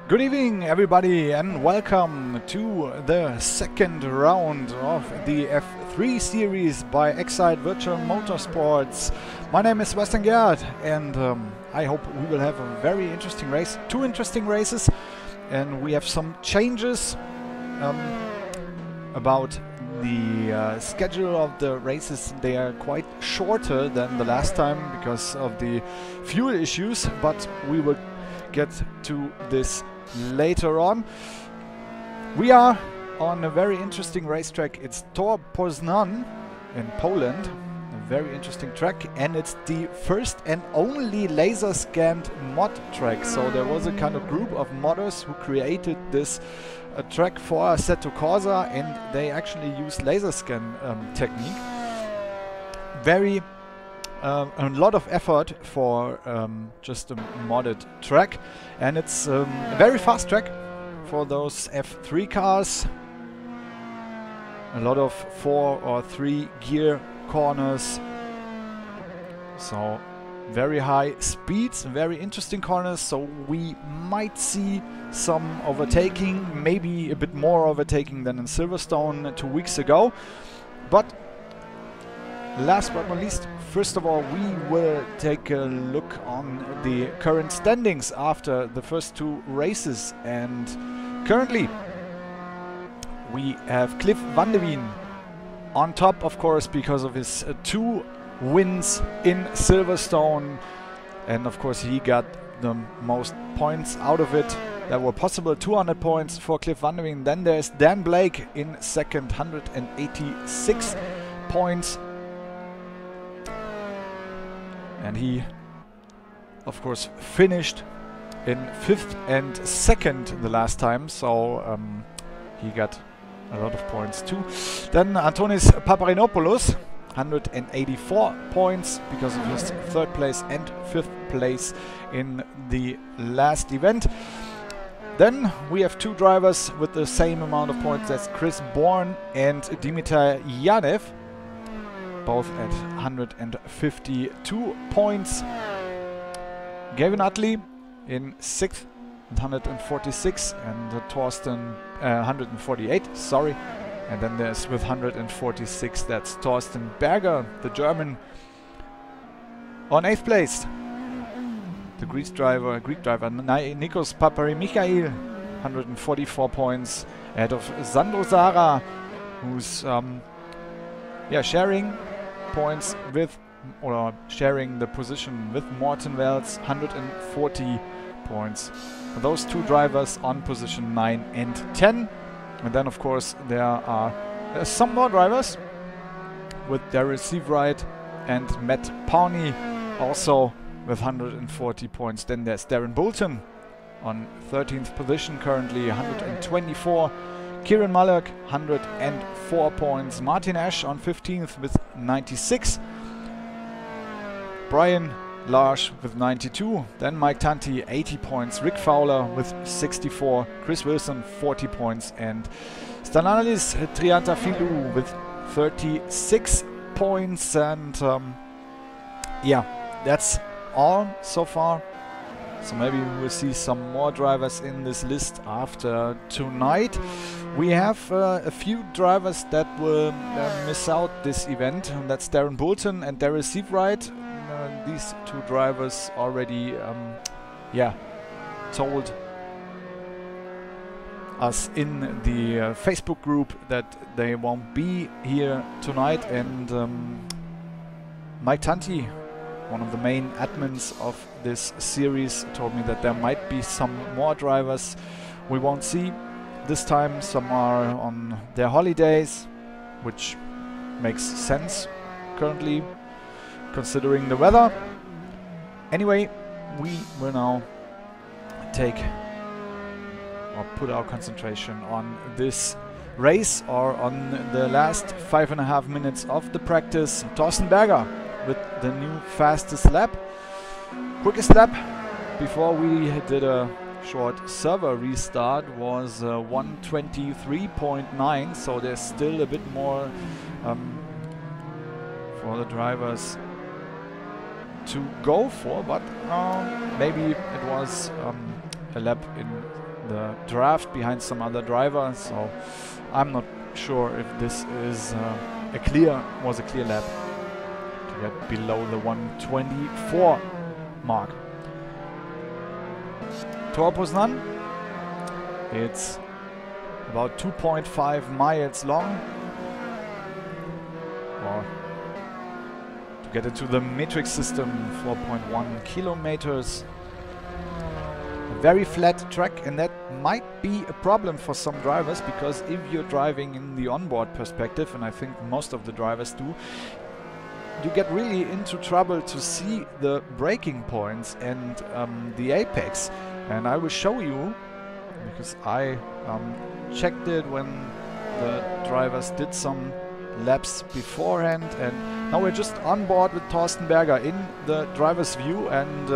Good evening, everybody, and welcome to the second round of the F3 series by Excite Virtual Motorsports. My name is Sebastian Gerhardt, and I hope we will have a very interesting race. Two interesting races, and we have some changes about the schedule of the races. They are quite shorter than the last time because of the fuel issues, but we will get to this later on. We are on a very interesting racetrack. It's Tor Poznan in Poland. A very interesting track, and it's the first and only laser scanned mod track. So there was a kind of group of modders who created this track for Assetto Corsa, and they actually used laser scan technique. Very a lot of effort for just a modded track, and it's a very fast track for those F3 cars. A lot of 4 or 3 gear corners, so very high speeds, very interesting corners. So we might see some overtaking, maybe a bit more overtaking than in Silverstone 2 weeks ago. But last but not least, first of all, we will take a look on the current standings after the first 2 races. And currently we have Cliff van de Wien on top, of course, because of his 2 wins in Silverstone, and of course he got the most points out of it that were possible, 200 points for Cliff van de Wien. Then there's Dan Blake in second, 186 points. And he, of course, finished in 5th and 2nd the last time, so he got a lot of points too. Then Antonis Paparinopoulos, 184 points because of his 3rd place and 5th place in the last event. Then we have 2 drivers with the same amount of points. That's Chris Bourne and Dimitar Yanev, both at 152 points. Gavin Utley in 6th, 146, and Torsten 148, sorry. And then there's with 146, that's Thorsten Berger, the German, on 8th place. The Greek driver Nikos Paparimichail, 144 points, ahead of Sandro Zara, who's sharing points with, or sharing the position with Morten Wells, 140 points for those two drivers on position 9 and 10. And then of course there are some more drivers with Daryl Seabright and Matt Pawney also with 140 points. Then there's Darren Boulton on 13th position currently, 124. Kieran Mullock, 104 points. Martin Ash on 15th with 96. Brian Large with 92. Then Mike Tanti, 80 points. Rick Fowler with 64. Chris Wilson, 40 points. And Stanalis Triantafilou with 36 points. And yeah, that's all so far. So maybe we will see some more drivers in this list after tonight. We have a few drivers that will miss out this event. And that's Darren Boulton and Daryl Seabright. These two drivers already told us in the Facebook group that they won't be here tonight. And Mike Tanti, one of the main admins of this series, told me that there might be some more drivers we won't see this time. Some are on their holidays, which makes sense currently considering the weather. Anyway, we will now take or put our concentration on this race, or on the last 5.5 minutes of the practice. Thorsten Berger with the new fastest lap. Quickest lap before we did a short server restart was 1:23.9, so there's still a bit more for the drivers to go for, but maybe it was a lap in the draft behind some other driver, so I'm not sure if this is a clear lap to get below the 1:24 mark. Tor Poznan, it's about 2.5 miles long, or to get it to the metric system, 4.1 kilometers. A very flat track, and that might be a problem for some drivers, because if you're driving in the onboard perspective, and I think most of the drivers do, you get really into trouble to see the braking points and the apex. And I will show you, because I checked it when the drivers did some laps beforehand, and now we're just on board with Thorsten Berger in the driver's view and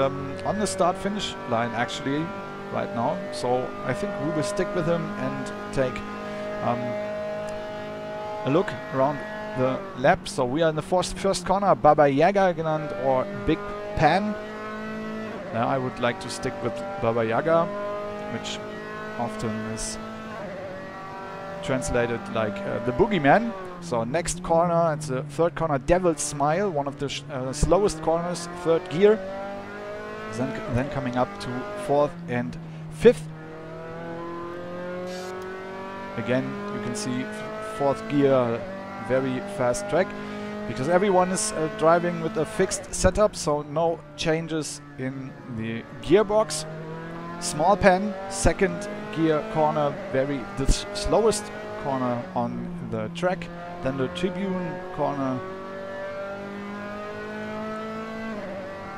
on the start-finish line actually right now. So I think we will stick with him and take a look around the lap. So we are in the first corner, Baba Yaga genannt, or Big Pan. I would like to stick with Baba Yaga, which often is translated like the boogeyman. So next corner, it's the third corner, Devil's Smile, one of the slowest corners, third gear. Then coming up to fourth and fifth. Again, you can see fourth gear, very fast track, because everyone is driving with a fixed setup, so no changes in the gearbox. Small Pan, second gear corner, the slowest corner on the track. Then the Tribune corner,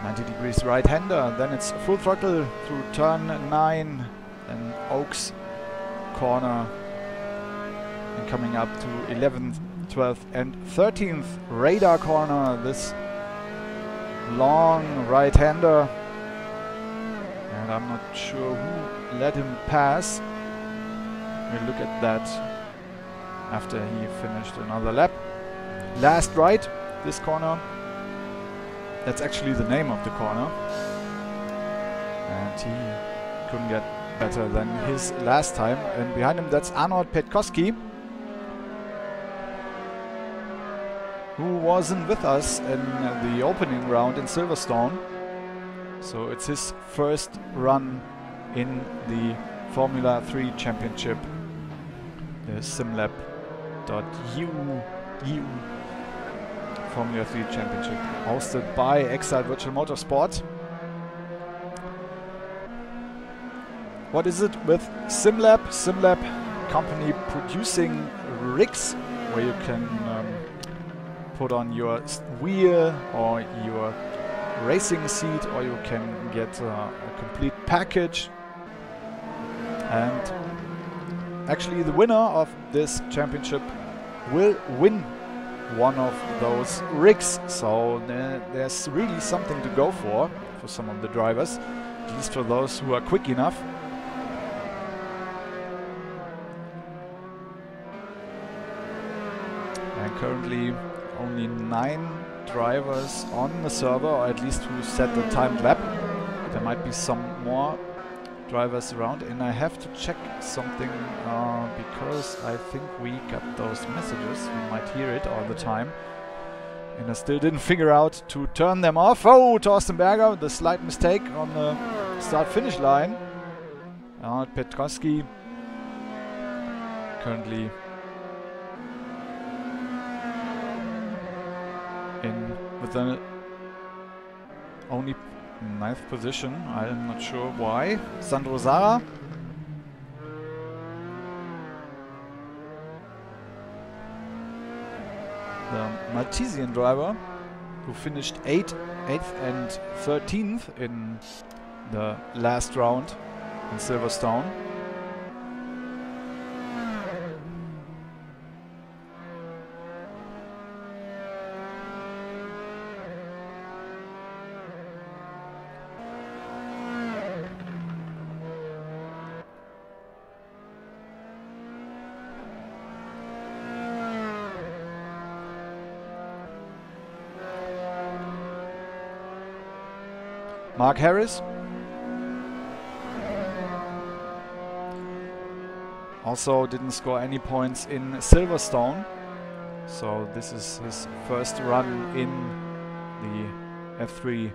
90 degrees right-hander. Then it's full throttle through turn 9, then Oaks corner, and coming up to 11th, 12th and 13th radar corner, this long right-hander, and I'm not sure who let him pass. We'll look at that after he finished another lap. Last right, this corner, that's actually the name of the corner, and he couldn't get better than his last time. And behind him, that's Arnold Petkowski, who wasn't with us in the opening round in Silverstone. So it's his first run in the Formula 3 Championship, the Simlab.eu Formula 3 Championship, hosted by Exile Virtual Motorsport. what is it with Simlab? Simlab company producing rigs where you can put on your wheel or your racing seat, or you can get a complete package. And actually the winner of this championship will win one of those rigs. So there's really something to go for some of the drivers, at least for those who are quick enough. And currently only 9 drivers on the server, or at least who set the timed lap. There might be some more drivers around, and I have to check something because I think we got those messages. We might hear it all the time, and I still didn't figure out to turn them off. Oh, Thorsten Berger, the slight mistake on the start-finish line. Petrowski currently in with the only 9th position. I'm not sure why. Sandro Zara. The Maltesian driver who finished 8th and 13th in the last round in Silverstone. Mark Harris also didn't score any points in Silverstone, so this is his first run in the F3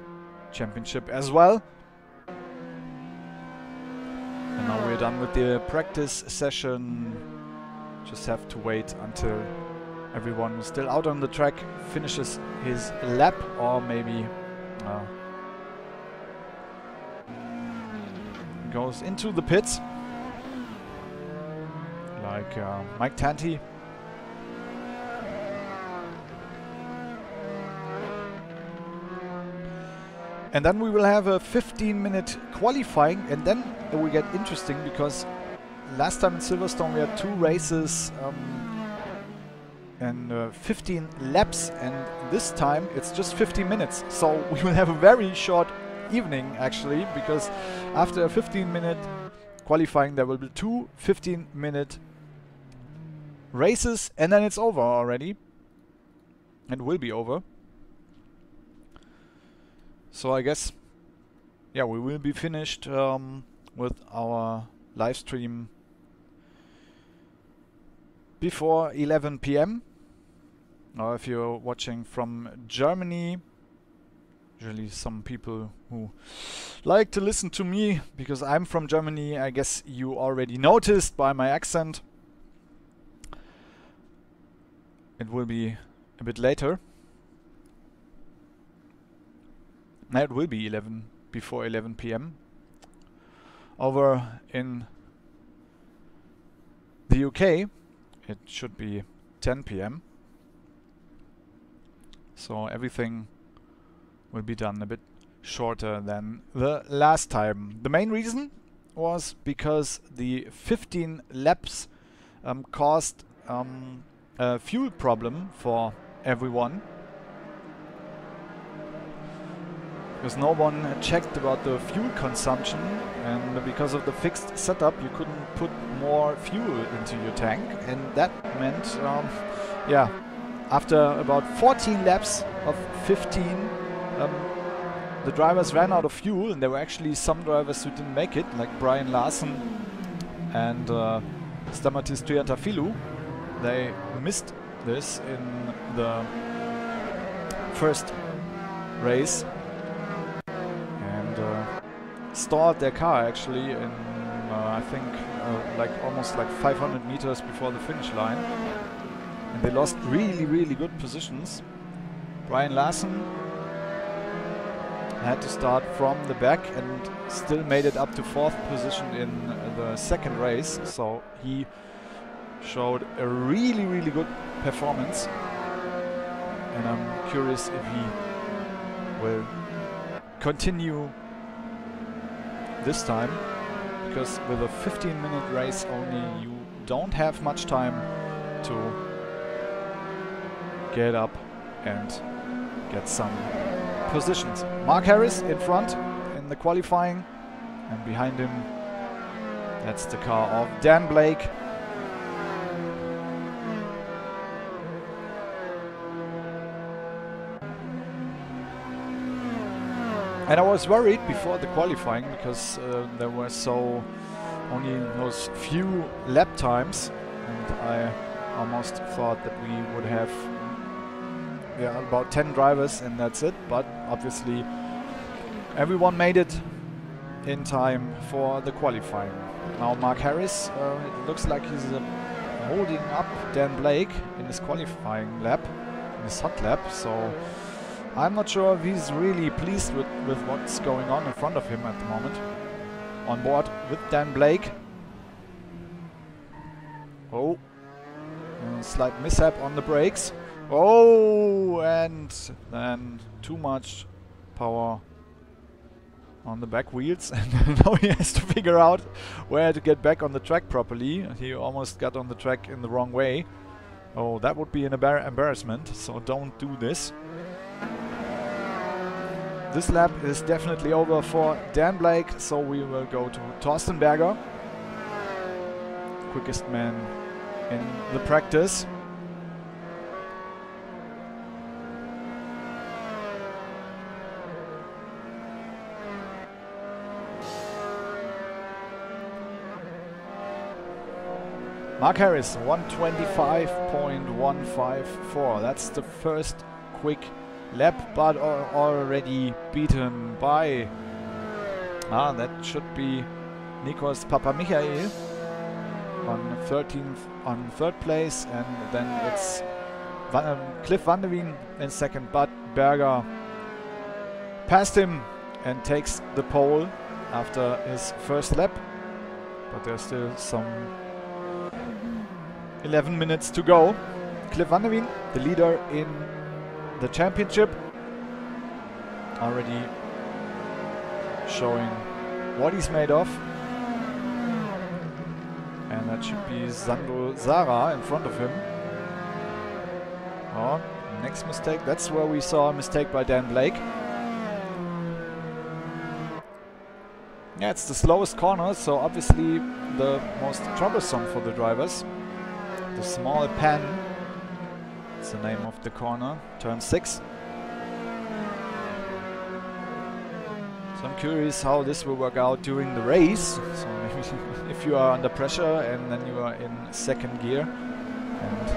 championship as well. And now we're done with the practice session. Just have to wait until everyone who's still out on the track finishes his lap, or maybe goes into the pits, like Mike Tanti. And then we will have a 15-minute qualifying, and then it will get interesting, because last time in Silverstone we had 2 races and 15 laps, and this time it's just 15 minutes. So we will have a very short evening actually, because after a 15-minute qualifying there will be 2 15-minute races, and then it's over already. It will be over. So I guess, yeah, we will be finished with our live stream before 11 p.m. Or if you're watching from Germany, usually some people who like to listen to me because I'm from Germany, I guess you already noticed by my accent. It will be a bit later. No, it will be before 11 p.m. Over in the UK, it should be 10 p.m. So everything will be done a bit shorter than the last time. The main reason was because the 15 laps caused a fuel problem for everyone, because no one checked about the fuel consumption, and because of the fixed setup you couldn't put more fuel into your tank, and that meant yeah, after about 14 laps of 15 the drivers ran out of fuel, and there were actually some drivers who didn't make it, like Brian Larson and Stamatis Triantafylou. They missed this in the first race and stalled their car actually in I think like almost like 500 meters before the finish line, and they lost really good positions. Brian Larson had to start from the back and still made it up to 4th position in the second race. So he showed a really good performance, and I'm curious if he will continue this time, because with a 15-minute race only you don't have much time to get up and get some positions. Mark Harris in front in the qualifying, and behind him that's the car of Dan Blake. And I was worried before the qualifying because there were only those few lap times, and I almost thought that we would have about 10 drivers and that's it. But obviously everyone made it in time for the qualifying. Now Mark Harris, it looks like he's holding up Dan Blake in his qualifying lap, in his hot lap. So I'm not sure if he's really pleased with what's going on in front of him at the moment. On board with Dan Blake. Oh, a slight mishap on the brakes. Oh, and then too much power on the back wheels. And now he has to figure out where to get back on the track properly. He almost got on the track in the wrong way. Oh, that would be an embarrassment, so don't do this. This lap is definitely over for Dan Blake, so we will go to Thorsten Berger, quickest man in the practice. Mark Harris, 125.154. That's the first quick lap, but already beaten by that should be Nikos Papamichael on 3rd place, and then it's Cliff Van der Wien in second, but Berger passed him and takes the pole after his first lap, but there's still some 11 minutes to go. Cliff Van der Wien, the leader in the championship, already showing what he's made of, and that should be Sandro Zara in front of him. Oh, next mistake, that's where we saw a mistake by Dan Blake. Yeah, it's the slowest corner, so obviously the most troublesome for the drivers. The small pan, it's the name of the corner, turn 6. So I'm curious how this will work out during the race. So maybe if you are under pressure and then you are in second gear and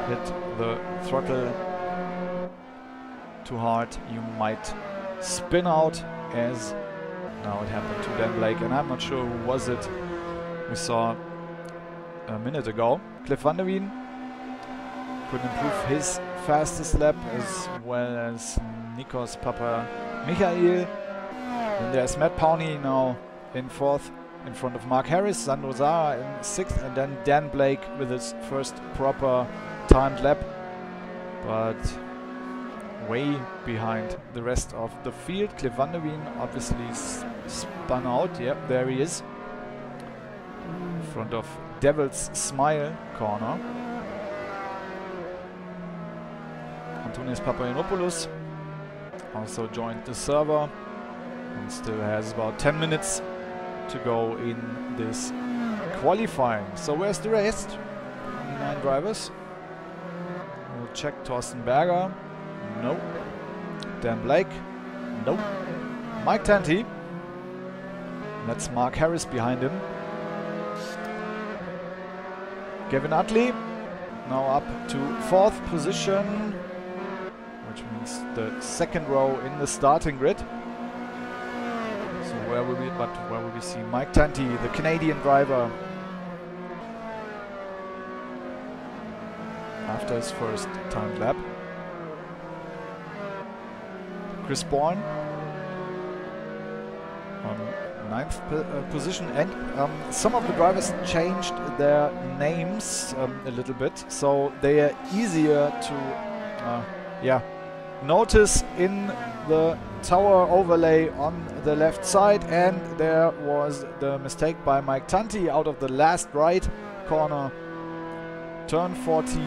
hit the throttle too hard, you might spin out, as now it happened to Dan Blake, and I'm not sure who was it we saw a minute ago. Cliff Van der Wien could improve his fastest lap, as well as Nikos Papamichael. Then there's Matt Powney now in 4th in front of Mark Harris, Sandro Zara in 6th, and then Dan Blake with his first proper timed lap, but way behind the rest of the field. Cliff Van der Wien obviously spun out. Yep, there he is. In front of Devil's Smile corner. Antonius Papagiannopoulos also joined the server and still has about 10 minutes to go in this qualifying. So where's the rest? 9 drivers. We'll check Thorsten Berger. No. Dan Blake. No. Mike Tanti. That's Mark Harris behind him. Gavin Utley now up to 4th position, which means the 2nd row in the starting grid. So where will we see Mike Tanti, the Canadian driver, after his first timed lap? Chris Bourne on 9th position, and some of the drivers changed their names a little bit, so they are easier to notice in the tower overlay on the left side. And there was the mistake by Mike Tanti out of the last right corner, turn 14,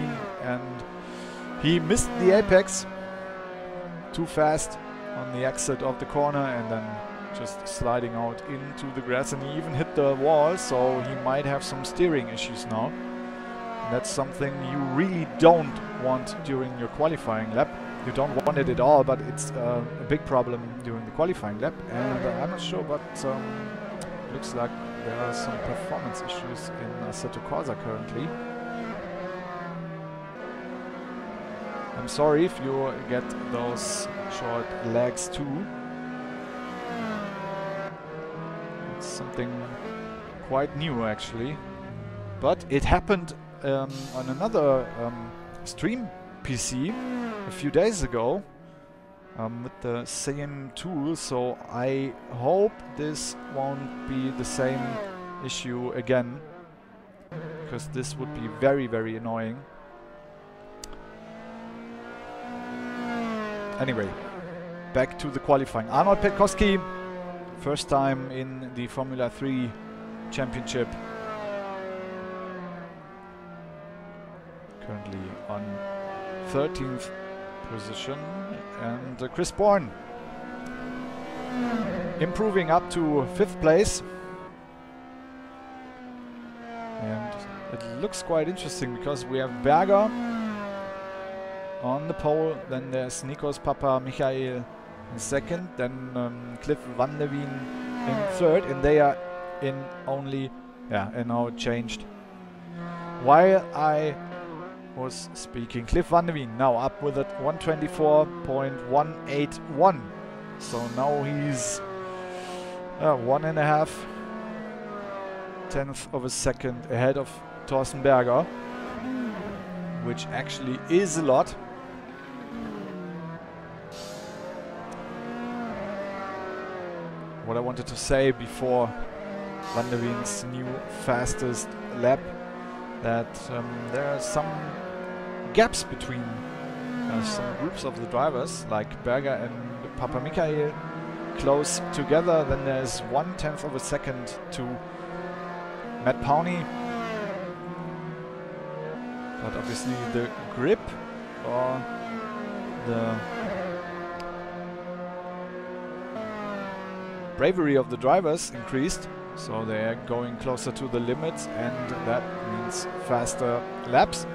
and he missed the apex too fast on the exit of the corner, and then just sliding out into the grass, and he even hit the wall, so he might have some steering issues now. And that's something you really don't want during your qualifying lap. You don't want it at all, but it's a big problem during the qualifying lap. And I'm not sure, but looks like there are some performance issues in Assetto Corsa currently. I'm sorry if you get those short legs too. It's something quite new actually. But it happened on another stream PC a few days ago with the same tool, so I hope this won't be the same issue again, because this would be very, very annoying. Anyway, back to the qualifying. Arnold Petkowski, first time in the Formula 3 Championship. Currently on 13th position. And Chris Bourne improving up to 5th place. And it looks quite interesting because we have Berger on the pole, then there's Nikos Papamichail in 2nd, then Cliff Van der Wien in 3rd, and they are in only, and now changed. While I was speaking, Cliff Van der Wien now up with it 124.181, so now he's 1.5 tenths of a second ahead of Thorsten Berger, which actually is a lot. What I wanted to say before Van der Wien's new fastest lap, that there are some gaps between some groups of the drivers, like Berger and Papamichail, close together. Then there's 1/10 of a second to Matt Powney. But obviously the grip or the bravery of the drivers increased, so they're going closer to the limits, and that means faster laps.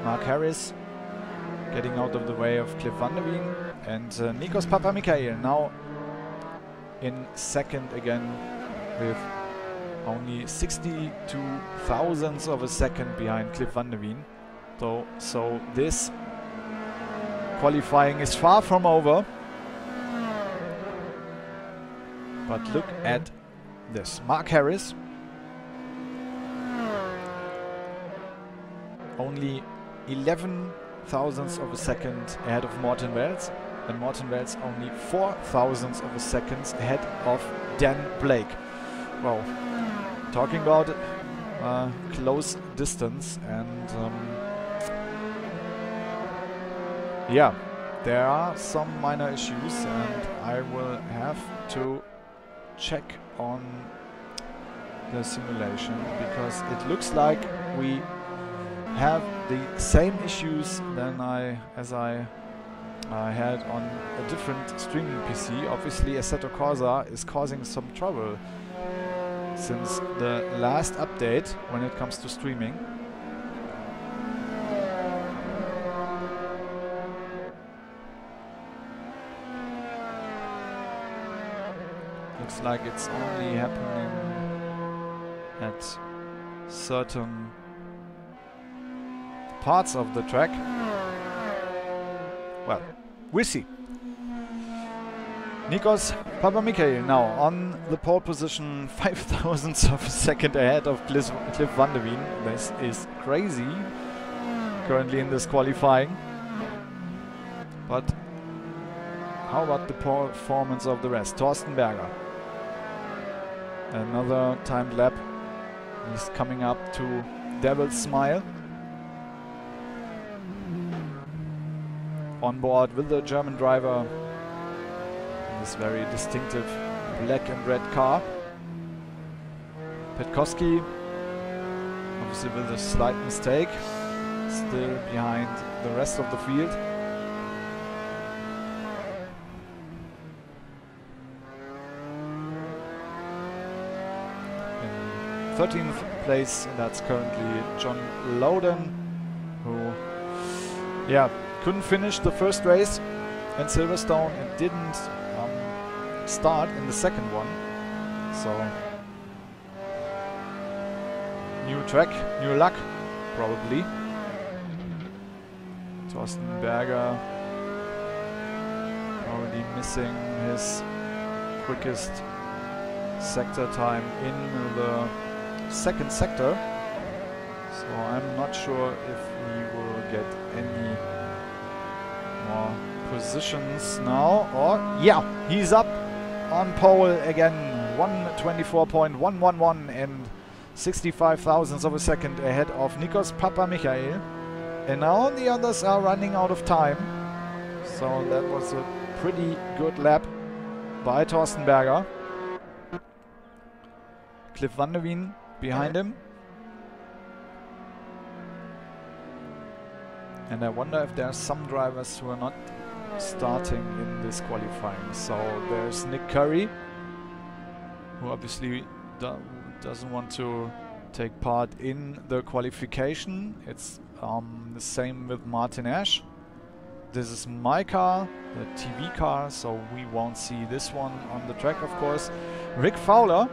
Mark Harris getting out of the way of Cliff Van der Wien, and Nikos Papamichail now in 2nd again with only 62 thousandths of a second behind Cliff Van der Wien. So this qualifying is far from over. But look at this. Mark Harris only 11 thousandths of a second ahead of Morten Wells, and Morten Wells only 4 thousandths of a second ahead of Dan Blake. Well, talking about close distance, and yeah, there are some minor issues, and I will have to check on the simulation, because it looks like we have the same issues as I had on a different streaming PC. Obviously Assetto Corsa is causing some trouble since the last update when it comes to streaming. Looks like it's only happening at certain parts of the track. Well, we'll see. Nikos Papamichail now on the pole position, 5 thousandths of a second ahead of Cliff Van der Wien. This is crazy currently in this qualifying. But how about the performance of the rest? Thorsten Berger Another timed lap. He's coming up to Devil's Smile. On board with the German driver in this very distinctive black and red car. Petkowski, obviously with a slight mistake, still behind the rest of the field. In 13th place, that's currently John Loudon, who, couldn't finish the first race in Silverstone and didn't start in the second one. So, new track, new luck, probably. Thorsten Berger already missing his quickest sector time in the second sector. So I'm not sure if he will get any more positions now. Or, yeah, he's up on pole again. 1:24.111 and 65 thousandths of a second ahead of Nikos Papamichael. And now the others are running out of time. So that was a pretty good lap by Thorsten Berger. Cliff van der Wien behind him. And I wonder if there are some drivers who are not starting in this qualifying. So there's Nick Curry, who obviously doesn't want to take part in the qualification. It's the same with Martin Ash. This is my car, the TV car, so we won't see this one on the track, of course. Rick Fowler,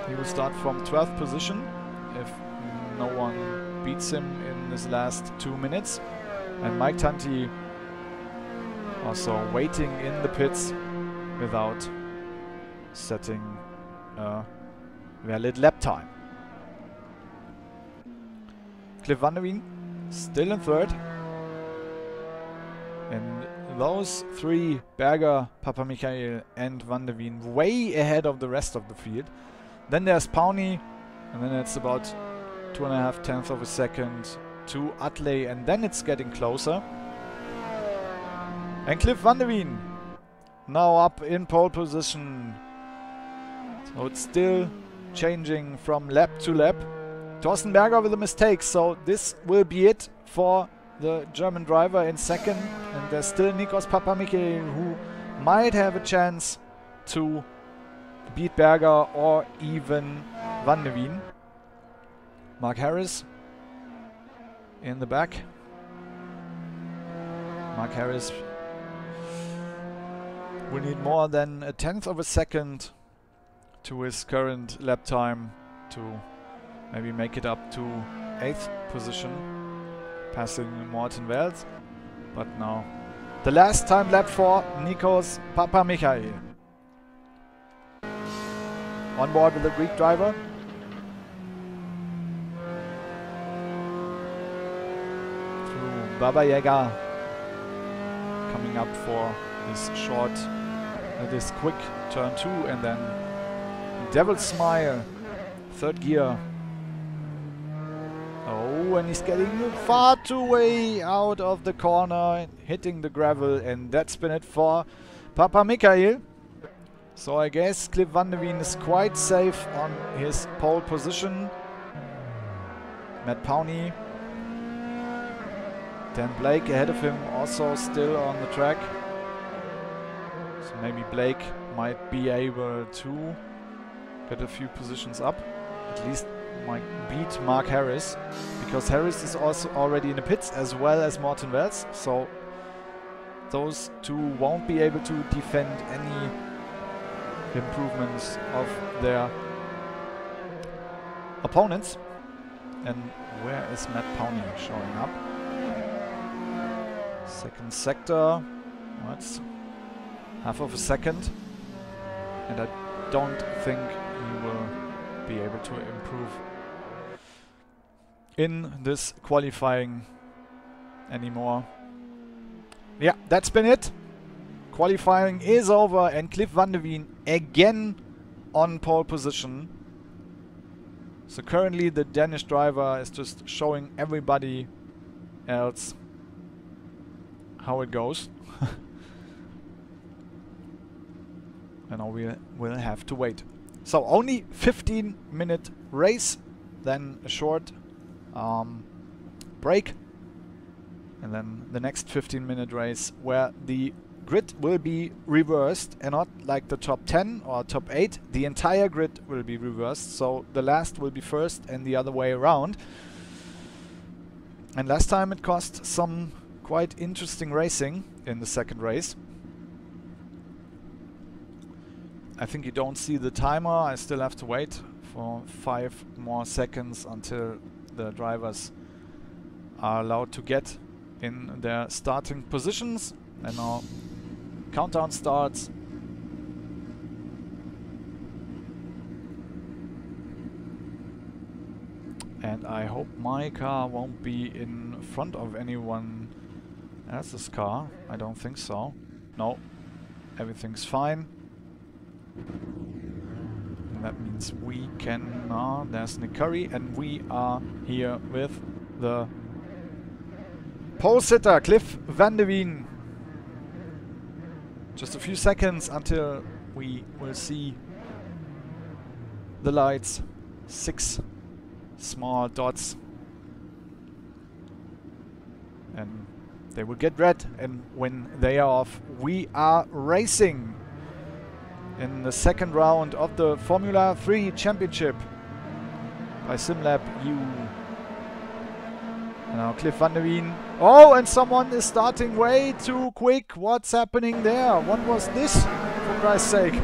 he will start from 12th position if no one beats him in this last 2 minutes. And Mike Tanti also waiting in the pits without setting a valid lap time. Cliff van der Wien still in third. And those three, Berger, Papamichael and van der Wien, way ahead of the rest of the field. Then there's Pawnee, and then it's about 2.5 tenths of a second to Utley, and then it's getting closer. And Cliff van der Wien now up in pole position. So it's still changing from lap to lap. Thorsten Berger with a mistake, so this will be it for the German driver in second. And there's still Nikos Papamichael, who might have a chance to beat Berger or even van der Wien. Mark Harris in the back. Mark Harris will need more than 1/10 of a second to his current lap time to maybe make it up to 8th position, passing Morten Wels. But now the last time lap for Nikos Papamichael. On board with the Greek driver. Through Baba Yaga, coming up for this short, this quick turn 2, and then Devil's Smile, third gear. Oh, and he's getting far too way out of the corner, hitting the gravel, and that's been it for Papamichael. So I guess Cliff van der Wien is quite safe on his pole position. Matt Pawnee. Dan Blake ahead of him, also still on the track. So maybe Blake might be able to get a few positions up. At least might beat Mark Harris, because Harris is also already in the pits as well as Morten Wels. So those two won't be able to defend any improvements of their opponents. And where is Matt Pawnee showing up? Second sector. That's half of a second. And I don't think he will be able to improve in this qualifying anymore. Yeah, that's been it. Qualifying is over, and Cliff van der Wien again on pole position. So currently the Danish driver is just showing everybody else how it goes. And now we will have to wait. So only 15-minute race, then a short break, and then the next 15-minute race where the grid will be reversed and not like the top 10 or top 8. The entire grid will be reversed, so the last will be first and the other way around. And last time it cost some quite interesting racing in the second race. I think you don't see the timer. I still have to wait for 5 more seconds until the drivers are allowed to get in their starting positions. And now countdown starts. And I hope my car won't be in front of anyone else's car. I don't think so. No, everything's fine. And that means we can... there's Nick Curry, and we are here with the pole sitter, Cliff van de Wien. Just a few seconds until we will see the lights. 6 small dots. And they will get red, and when they are off, we are racing in the second round of the Formula 3 Championship by Simlab.eu. Now Cliff van de Wien. Oh, and someone is starting way too quick. What's happening there? What was this? For Christ's sake.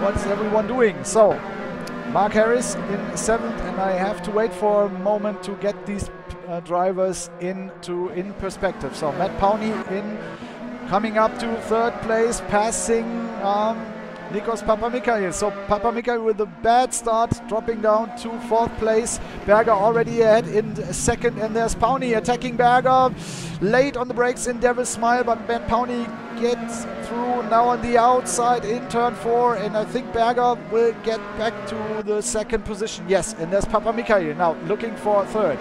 What's everyone doing? So, Mark Harris in 7th, and I have to wait for a moment to get these drivers in perspective. So Matt Powney in, coming up to 3rd place, passing Nikos Papamikael. So Papamikael with a bad start, dropping down to 4th place. Berger already ahead in 2nd, and there's Powney attacking Berger. Late on the brakes in Devil's Smile, but Matt Powney gets through now on the outside in turn 4, and I think Berger will get back to the 2nd position. Yes, and there's Papamikael now looking for 3rd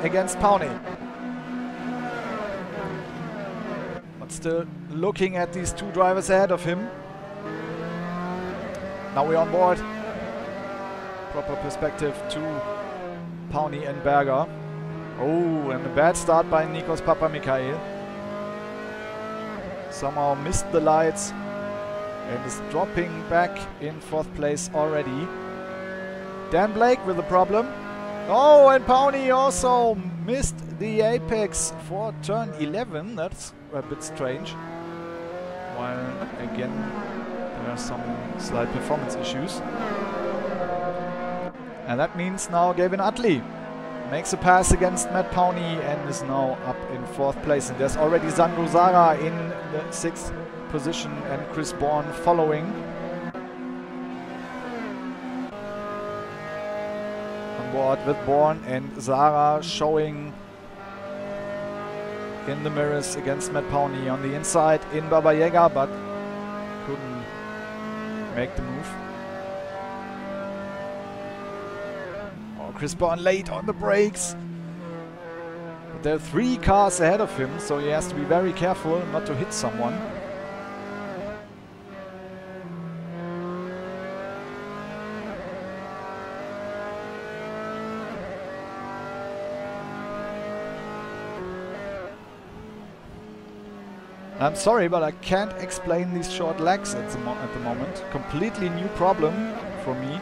against Powney. But still looking at these 2 drivers ahead of him. Now we're on board. Proper perspective to Powney and Berger. Oh, and a bad start by Nikos Papamikael. Somehow missed the lights and is dropping back in 4th place already. Dan Blake with a problem. Oh, and Powney also missed the apex for turn 11. That's a bit strange. While again there are some slight performance issues. And that means now Gavin Utley makes a pass against Matt Powney and is now up in 4th place. And there's already Sandro Zara in the 6th position and Chris Bourne following. On board with Bourne and Zara showing in the mirrors against Matt Powney. On the inside in Baba Yaga, but couldn't make the move. Chris Bourne late on the brakes. But there are 3 cars ahead of him, so he has to be very careful not to hit someone. I'm sorry, but I can't explain these short lags at the moment. Completely new problem for me.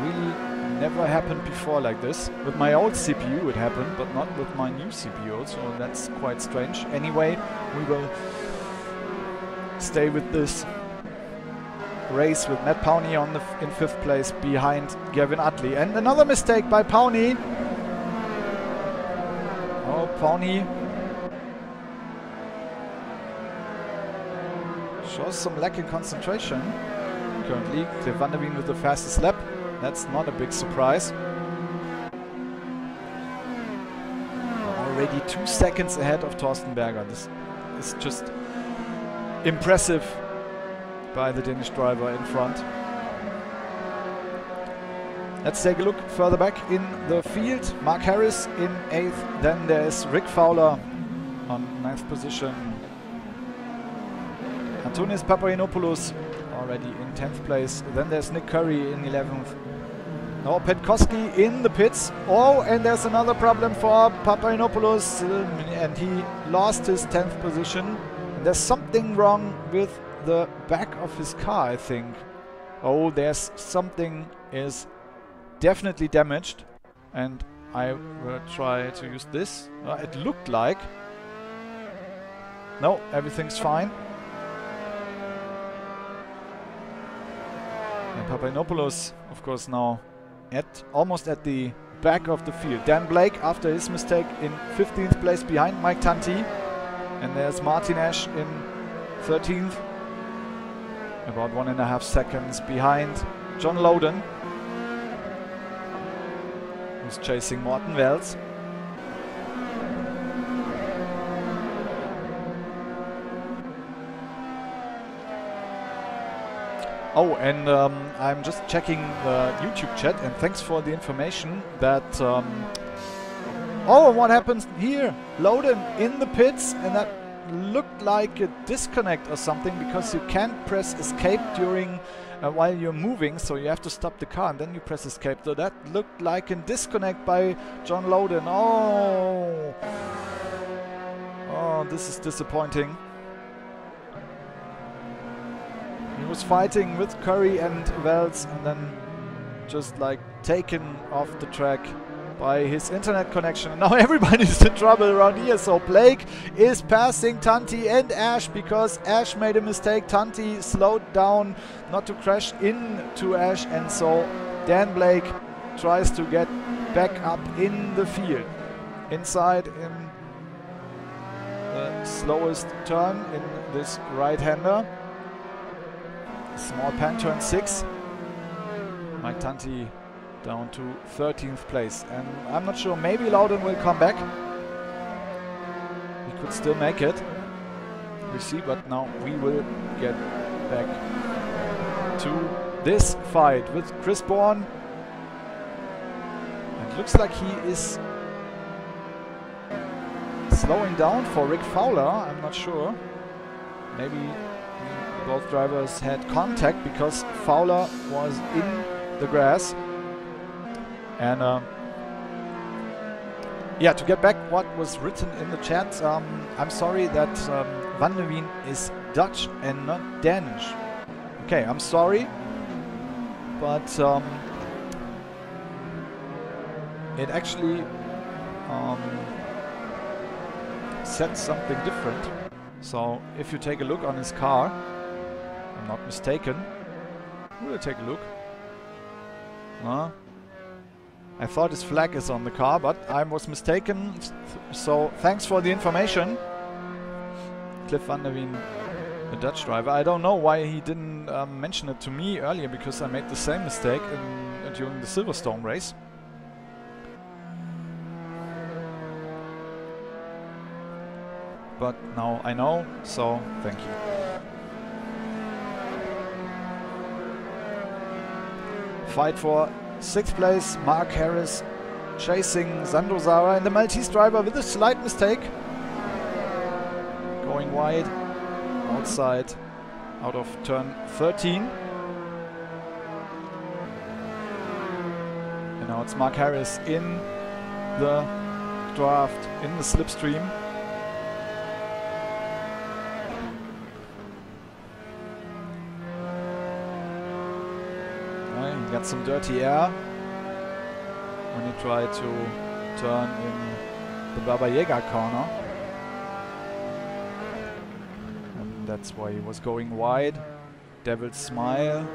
Really never happened before like this. With my old CPU it happened, but not with my new CPU, so that's quite strange. Anyway, we will stay with this race with Matt Powney on in 5th place behind Gavin Utley. And another mistake by Powney. Oh, Powney shows some lack in concentration currently. Cliff van de Wien with the fastest lap. That's not a big surprise. already 2 seconds ahead of Thorsten Berger. This is just impressive by the Danish driver in front. Let's take a look further back in the field. Mark Harris in 8th. Then there's Rick Fowler on 9th position. Antonis Papagiannopoulos already in 10th place. Then there's Nick Curry in 11th. Now Petkowski in the pits. Oh, and there's another problem for Papagiannopoulos, and he lost his 10th position. And there's something wrong with the back of his car, I think. Oh, there's something is definitely damaged, and I will try to use this. It looked like. No, everything's fine. And Papagiannopoulos, of course, now almost at the back of the field. Dan Blake, after his mistake, in 15th place behind Mike Tanti. And there's Martin Ash in 13th. About 1.5 seconds behind John Loden, who's chasing Morten Wells. Oh, and I'm just checking the YouTube chat, and thanks for the information that... oh, what happens here? Loden in the pits, and that looked like a disconnect or something, because you can't press escape during while you're moving, so you have to stop the car and then you press escape. So that looked like a disconnect by John Loden. Oh, this is disappointing. He was fighting with Curry and Wells, and then just like taken off the track by his internet connection. Now everybody's in trouble around here. So Blake is passing Tanti and Ash because Ash made a mistake. Tanti slowed down not to crash into Ash, and so Dan Blake tries to get back up in the field. Inside in the slowest turn in this right-hander. Small pan turn 6. Mike Tanti down to 13th place, and I'm not sure, maybe Loudon will come back. He could still make it. We see, but now we will get back to this fight with Chris Bourne. It looks like he is slowing down for Rick Fowler. I'm not sure. Maybe both drivers had contact because Fowler was in the grass. And yeah, to get back what was written in the chat, I'm sorry that Van der Wien is Dutch and not Danish. Okay, I'm sorry, but it actually said something different. So if you take a look on his car, I'm not mistaken, we'll take a look. I thought his flag is on the car, but I was mistaken. So thanks for the information, Cliff Van der Wien, the Dutch driver. I don't know why he didn't mention it to me earlier, because I made the same mistake during the Silverstone race. But now I know, so thank you. Fight for 6th place, Mark Harris chasing Sandro Zara, and the Maltese driver with a slight mistake. Going wide, outside, out of turn 13. And now it's Mark Harris in the draft, in the slipstream. He got some dirty air when he tried to turn in the Baba Yaga corner. And that's why he was going wide. Devil's Smile.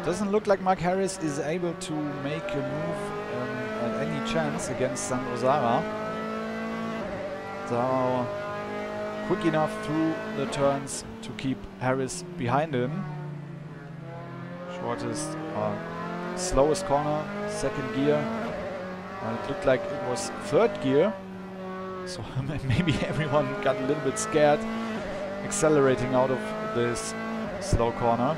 Doesn't look like Mark Harris is able to make a move at any chance against Sandro Zara. Zara quick enough through the turns to keep Harris behind him. Shortest, slowest corner, second gear. It looked like it was third gear, so maybe everyone got a little bit scared accelerating out of this slow corner.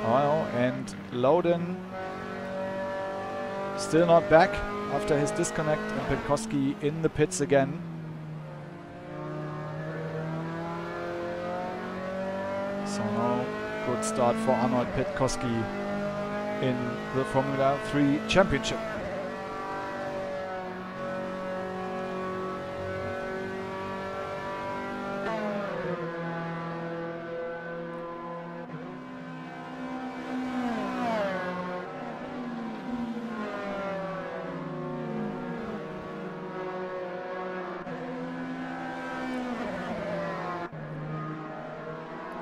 Oh, and Loudon still not back after his disconnect, and Petkowski in the pits again. So now good start for Arnold Petkowski in the Formula 3 Championship.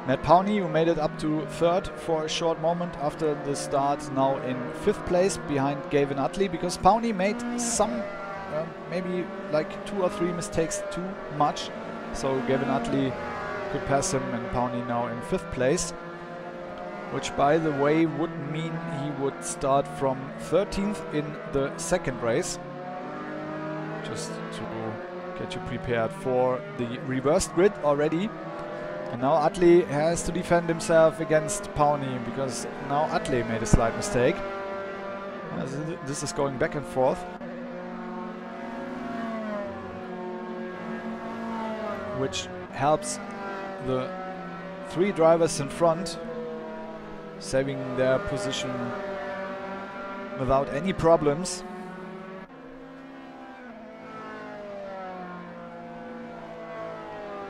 Matt Powney, who made it up to third for a short moment after the start, now in 5th place behind Gavin Utley, because Powney made some, maybe like 2 or 3 mistakes too much. So Gavin Utley could pass him, and Powney now in 5th place. Which, by the way, would mean he would start from 13th in the second race. Just to get you prepared for the reversed grid already. And now Utley has to defend himself against Powney, because now Utley made a slight mistake. This is going back and forth. Which helps the 3 drivers in front, saving their position without any problems.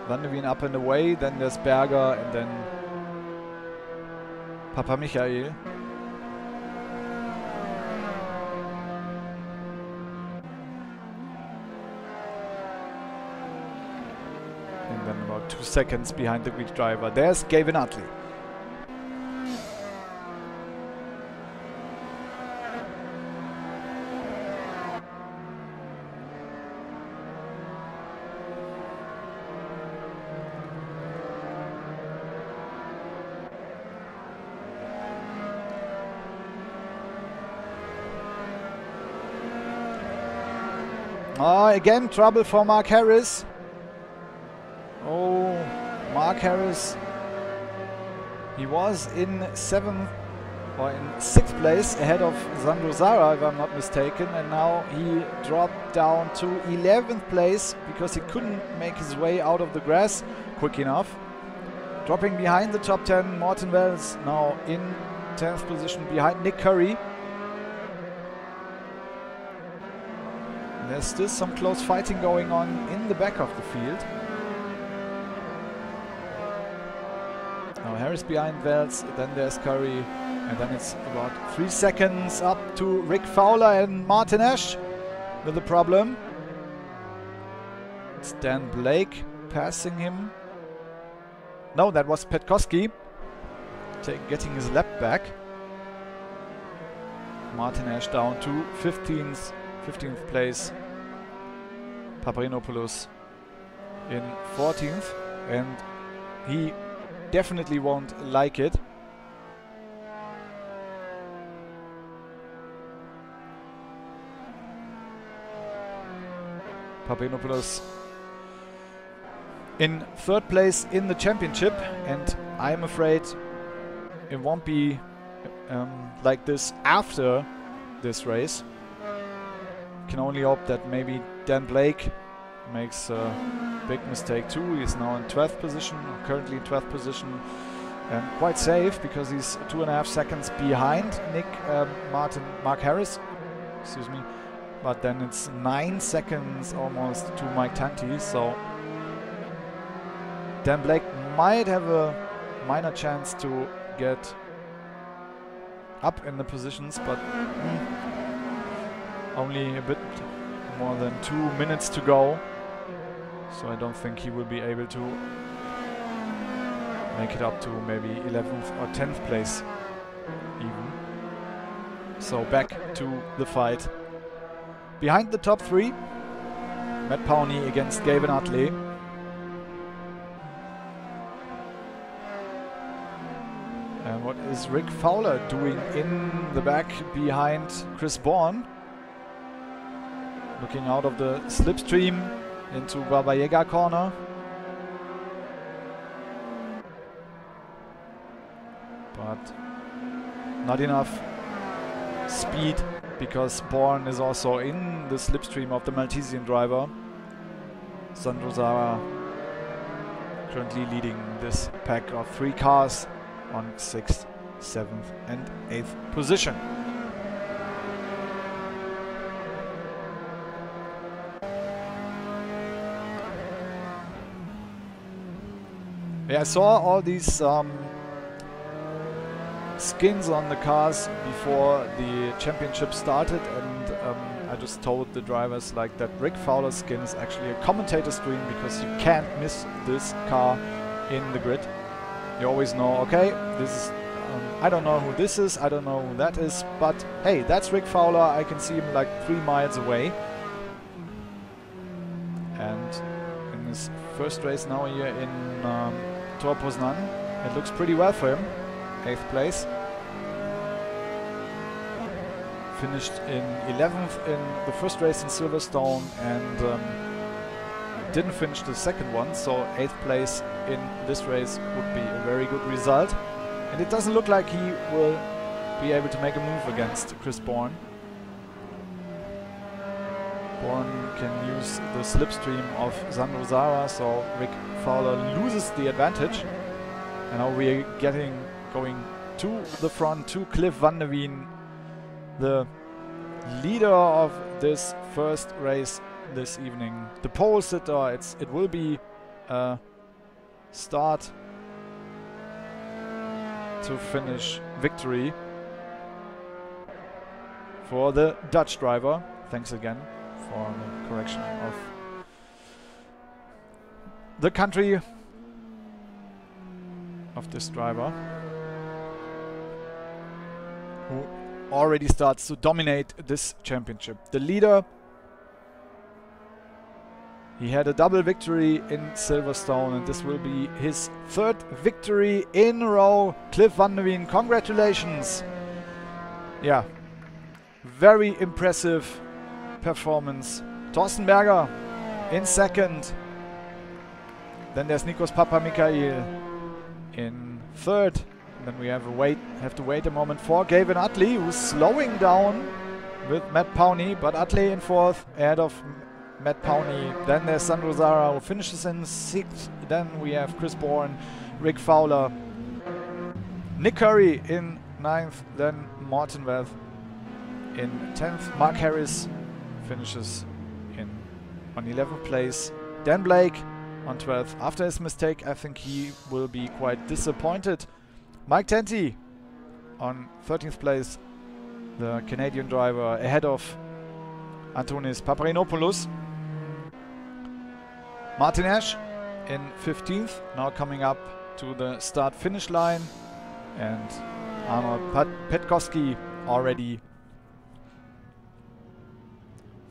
Van der Wien up and away, then there's Berger, and then Papa Michael. And then about 2 seconds behind the grid driver, there's Gavin Utley. Again, trouble for Mark Harris. Oh, Mark Harris. He was in 7th or in 6th place ahead of Sandro Zara, if I'm not mistaken, and now he dropped down to 11th place because he couldn't make his way out of the grass quick enough. Dropping behind the top 10, Morten Wells now in 10th position behind Nick Curry. There's still some close fighting going on in the back of the field. Now Harris behind Wells, then there's Curry, and then it's about 3 seconds up to Rick Fowler and Martin Ash with a problem. It's Dan Blake passing him. No, that was Petkowski getting his lap back. Martin Ash down to 15th place. Paparinopoulos in 14th, and he definitely won't like it. Paparinopoulos in 3rd place in the championship, and I'm afraid it won't be like this after this race. Can only hope that maybe Dan Blake makes a big mistake too. He's now in 12th position, currently in 12th position, and quite safe because he's 2.5 seconds behind Mark Harris, excuse me. But then it's 9 seconds almost to Mike Tanti, so Dan Blake might have a minor chance to get up in the positions, but only a bit more than 2 minutes to go, so I don't think he will be able to make it up to maybe 11th or 10th place even. So back to the fight. Behind the top 3, Matt Powney against Gavin Utley. And what is Rick Fowler doing in the back behind Chris Bourne? Looking out of the slipstream into Baba Yaga corner. But not enough speed, because Bourne is also in the slipstream of the Maltesian driver. Sandro Zara currently leading this pack of 3 cars on 6th, 7th and 8th position. Yeah, I saw all these skins on the cars before the championship started, and I just told the drivers like that Rick Fowler's skin is actually a commentator screen, because you can't miss this car in the grid. You always know, okay, this is I don't know who this is, I don't know who that is, but hey, that's Rick Fowler, I can see him like 3 miles away. And in his first race now here in Tor Poznan, it looks pretty well for him. 8th place. Finished in 11th in the first race in Silverstone, and didn't finish the second one, so 8th place in this race would be a very good result. And it doesn't look like he will be able to make a move against Chris Bourne. Bourne can use the slipstream of Sandro Zara, so Rick Fowler loses the advantage. And now we're going to the front to Cliff van der Wien, the leader of this first race this evening. The pole sitter, it will be a start to finish victory for the Dutch driver. Thanks again for the correction of the country of this driver, who already starts to dominate this championship. The leader, he had a double victory in Silverstone, and this will be his 3rd victory in a row. Cliff van der Wien, congratulations. Yeah, very impressive performance. Thorsten Berger in 2nd. Then there's Nikos Papamikael in 3rd. And then we have to wait a moment for Gavin Utley, who's slowing down with Matt Powney, but Utley in 4th ahead of Matt Powney. Then there's Sandro Zara, who finishes in 6th. Then we have Chris Bourne, Rick Fowler, Nick Curry in 9th. Then Martin Weth in 10th. Mark Harris finishes on 11th place. Dan Blake on 12th. After his mistake, I think he will be quite disappointed. Mike Tenty on 13th place, the Canadian driver, ahead of Antonis Paparinopoulos. Martin Ash in 15th, now coming up to the start-finish line. And Arnold Petkowski already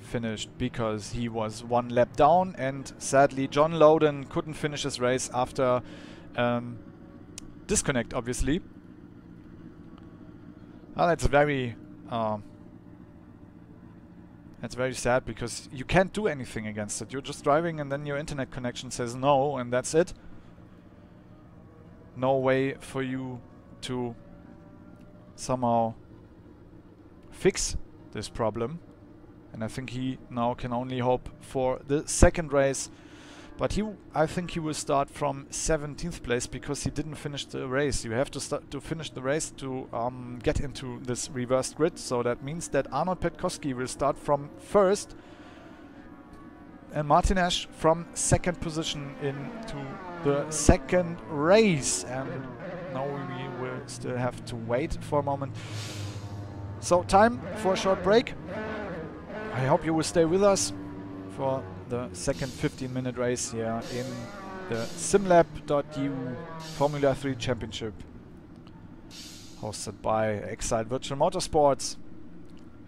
finished because he was 1 lap down, and sadly John Loudon couldn't finish his race after disconnect, obviously. Well, that's very sad, because you can't do anything against it. You're just driving and then your internet connection says no, and that's it. No way for you to somehow fix this problem. And I think he now can only hope for the 2nd race. But I think he will start from 17th place, because he didn't finish the race. You have to finish the race to get into this reversed grid. So that means that Arnold Petkowski will start from 1st, and Martin Ash from 2nd position into the 2nd race. And now we will still have to wait for a moment. So time for a short break. I hope you will stay with us for the 2nd 15-minute race here in the Simlab.eu Formula 3 Championship, hosted by Excite Virtual Motorsports.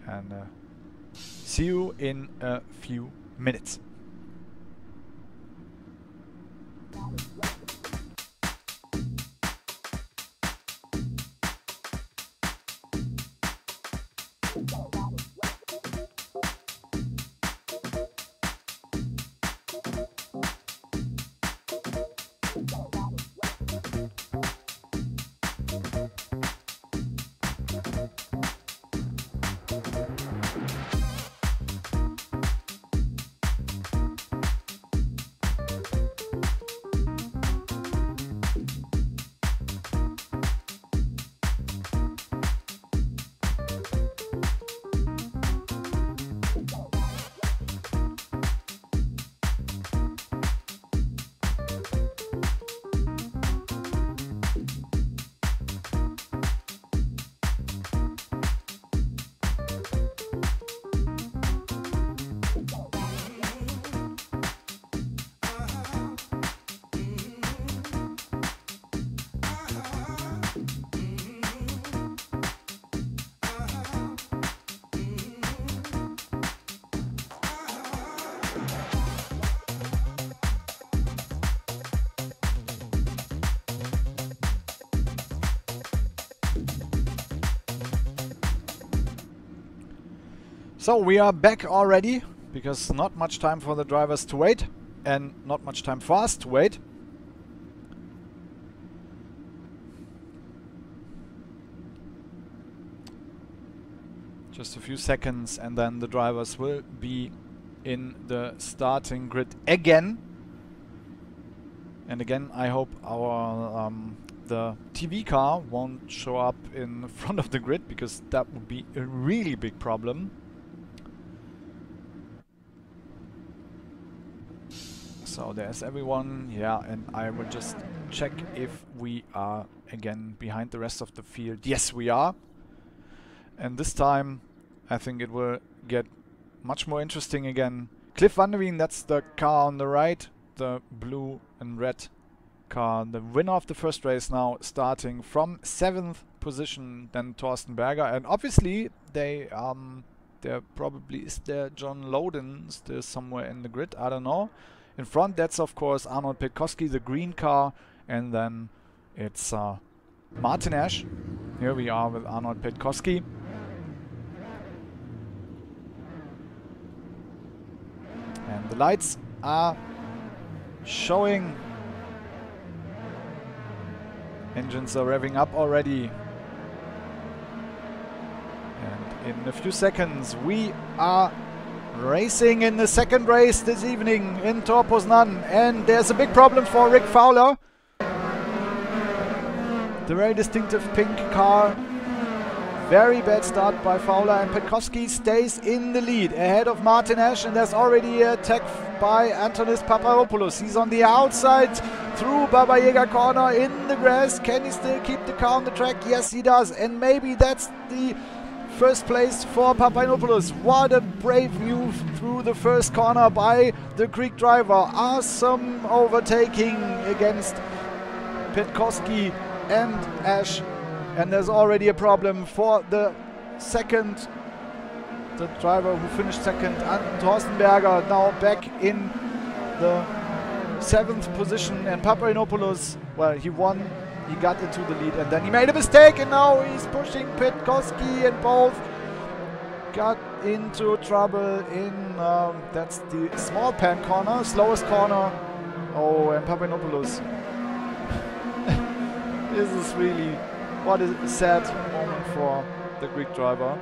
And see you in a few minutes. So we are back already, because not much time for the drivers to wait and not much time for us to wait. Just a few seconds and then the drivers will be in the starting grid again. And again, I hope our the TV car won't show up in front of the grid, because that would be a really big problem. So there's everyone, yeah, and I will just check if we are again behind the rest of the field. Yes, we are. And this time I think it will get much more interesting again. Cliff Van der Veen, that's the car on the right, the blue and red car, the winner of the first race, now starting from 7th position, then Thorsten Berger. And obviously they there probably is there John Loden still somewhere in the grid, I don't know. In front, that's of course Arnold Petkowski, the green car, and then it's Martin Ash. Here we are with Arnold Petkowski. And the lights are showing. Engines are revving up already. And in a few seconds we are racing in the second race this evening in Tor Poznan, and there's a big problem for Rick Fowler. The very distinctive pink car. Very bad start by Fowler, and Petkowski stays in the lead ahead of Martin Ash, and there's already an attack by Antonis Paparopoulos. He's on the outside through Baba Yaga corner in the grass. Can he still keep the car on the track? Yes, he does, and maybe that's the first place for Paparopoulos. What a brave move through the first corner by the Greek driver. Awesome overtaking against Petkowski and Ash. And there's already a problem for the second, the driver who finished second, Thorsten Berger, now back in the 7th position. And Paparopoulos, well, he won. He got into the lead and then he made a mistake, and now he's pushing Petkowski, and both got into trouble in, that's the small pan corner, slowest corner. Oh, and Paparopoulos. This is really, what a sad moment for the Greek driver.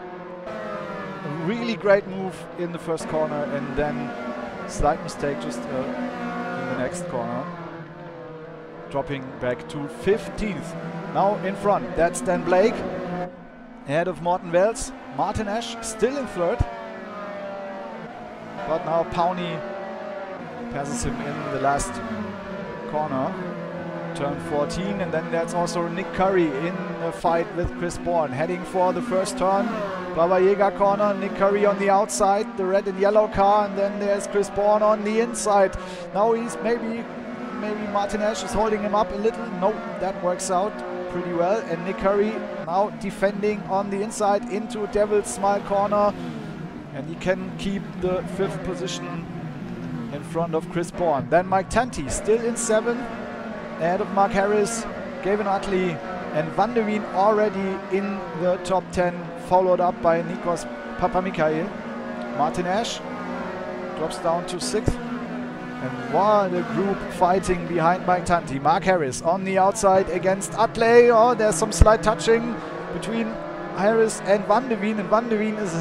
A really great move in the first corner and then slight mistake just in the next corner. Dropping back to 15th. Now in front, that's Dan Blake. Ahead of Morten Wells. Martin Ash still in 3rd. But now Pawnee passes him in the last corner. Turn 14, and then there's also Nick Curry in a fight with Chris Bourne. Heading for the first turn. Baba Yaga corner, Nick Curry on the outside, the red and yellow car, and then there's Chris Bourne on the inside. Now he's maybe Martin Ash is holding him up a little. No, that works out pretty well. And Nick Curry now defending on the inside into Devil's Smile corner. And he can keep the 5th position in front of Chris Bourne. Then Mike Tanti still in 7th, ahead of Mark Harris, Gavin Utley, and Van der Veen already in the top 10 followed up by Nikos Papamikael. Martin Ash drops down to 6th. And what a group fighting behind Mike Tanti. Mark Harris on the outside against Atley. Oh, there's some slight touching between Harris and Van de Veen. And Van de Veen is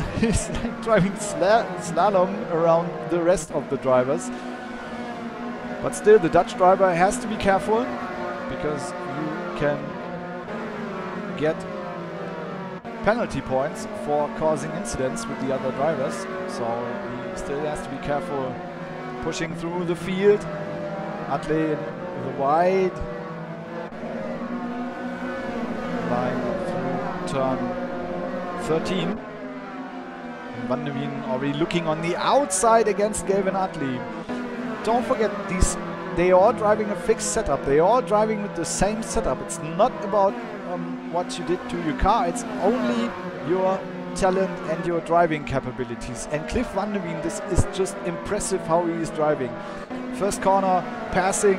like driving slalom around the rest of the drivers. But still, the Dutch driver has to be careful, because you can get penalty points for causing incidents with the other drivers. So he still has to be careful pushing through the field. Atley in the wide line through turn 13. And Van de Veen already looking on the outside against Gavin Atley. Don't forget, they are all driving a fixed setup. They are all driving with the same setup. It's not about what you did to your car. It's only your talent and your driving capabilities. And Cliff Van de Veen, this is just impressive how he is driving. First corner, passing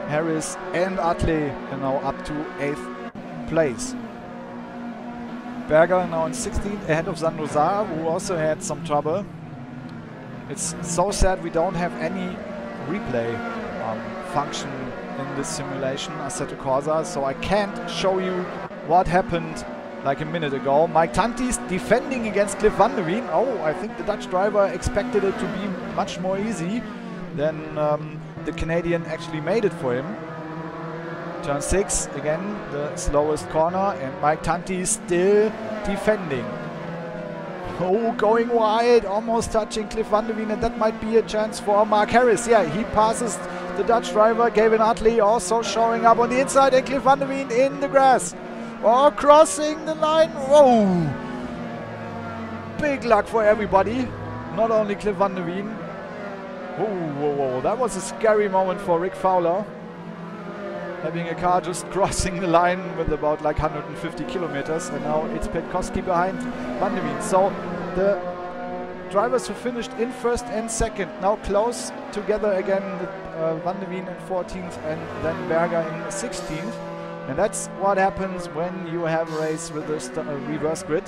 Harris and Atley, and now up to 8th place. Berger now in 16th, ahead of Sandro, who also had some trouble. It's so sad we don't have any replay function in this simulation, Assetto Corsa, so I can't show you what happened like a minute ago. Mike Tanti's defending against Cliff Van de Veen. Oh, I think the Dutch driver expected it to be much more easy than the Canadian actually made it for him. Turn 6, again the slowest corner, and Mike Tanti still defending. Oh, going wide, almost touching Cliff Van de Veen, and that might be a chance for Mark Harris. Yeah, he passes the Dutch driver. Gavin Atley also showing up on the inside, and Cliff Van de Veen in the grass. Oh, crossing the line. Whoa! Big luck for everybody, not only Cliff Van de Veen. Whoa, whoa, whoa, that was a scary moment for Rick Fowler. Having a car just crossing the line with about like 150 kilometers, and now it's Petkowski behind Van de Veen. So the drivers who finished in 1st and 2nd now close together again, with Van de Veen in 14th and then Berger in 16th. And that's what happens when you have a race with a reverse grid.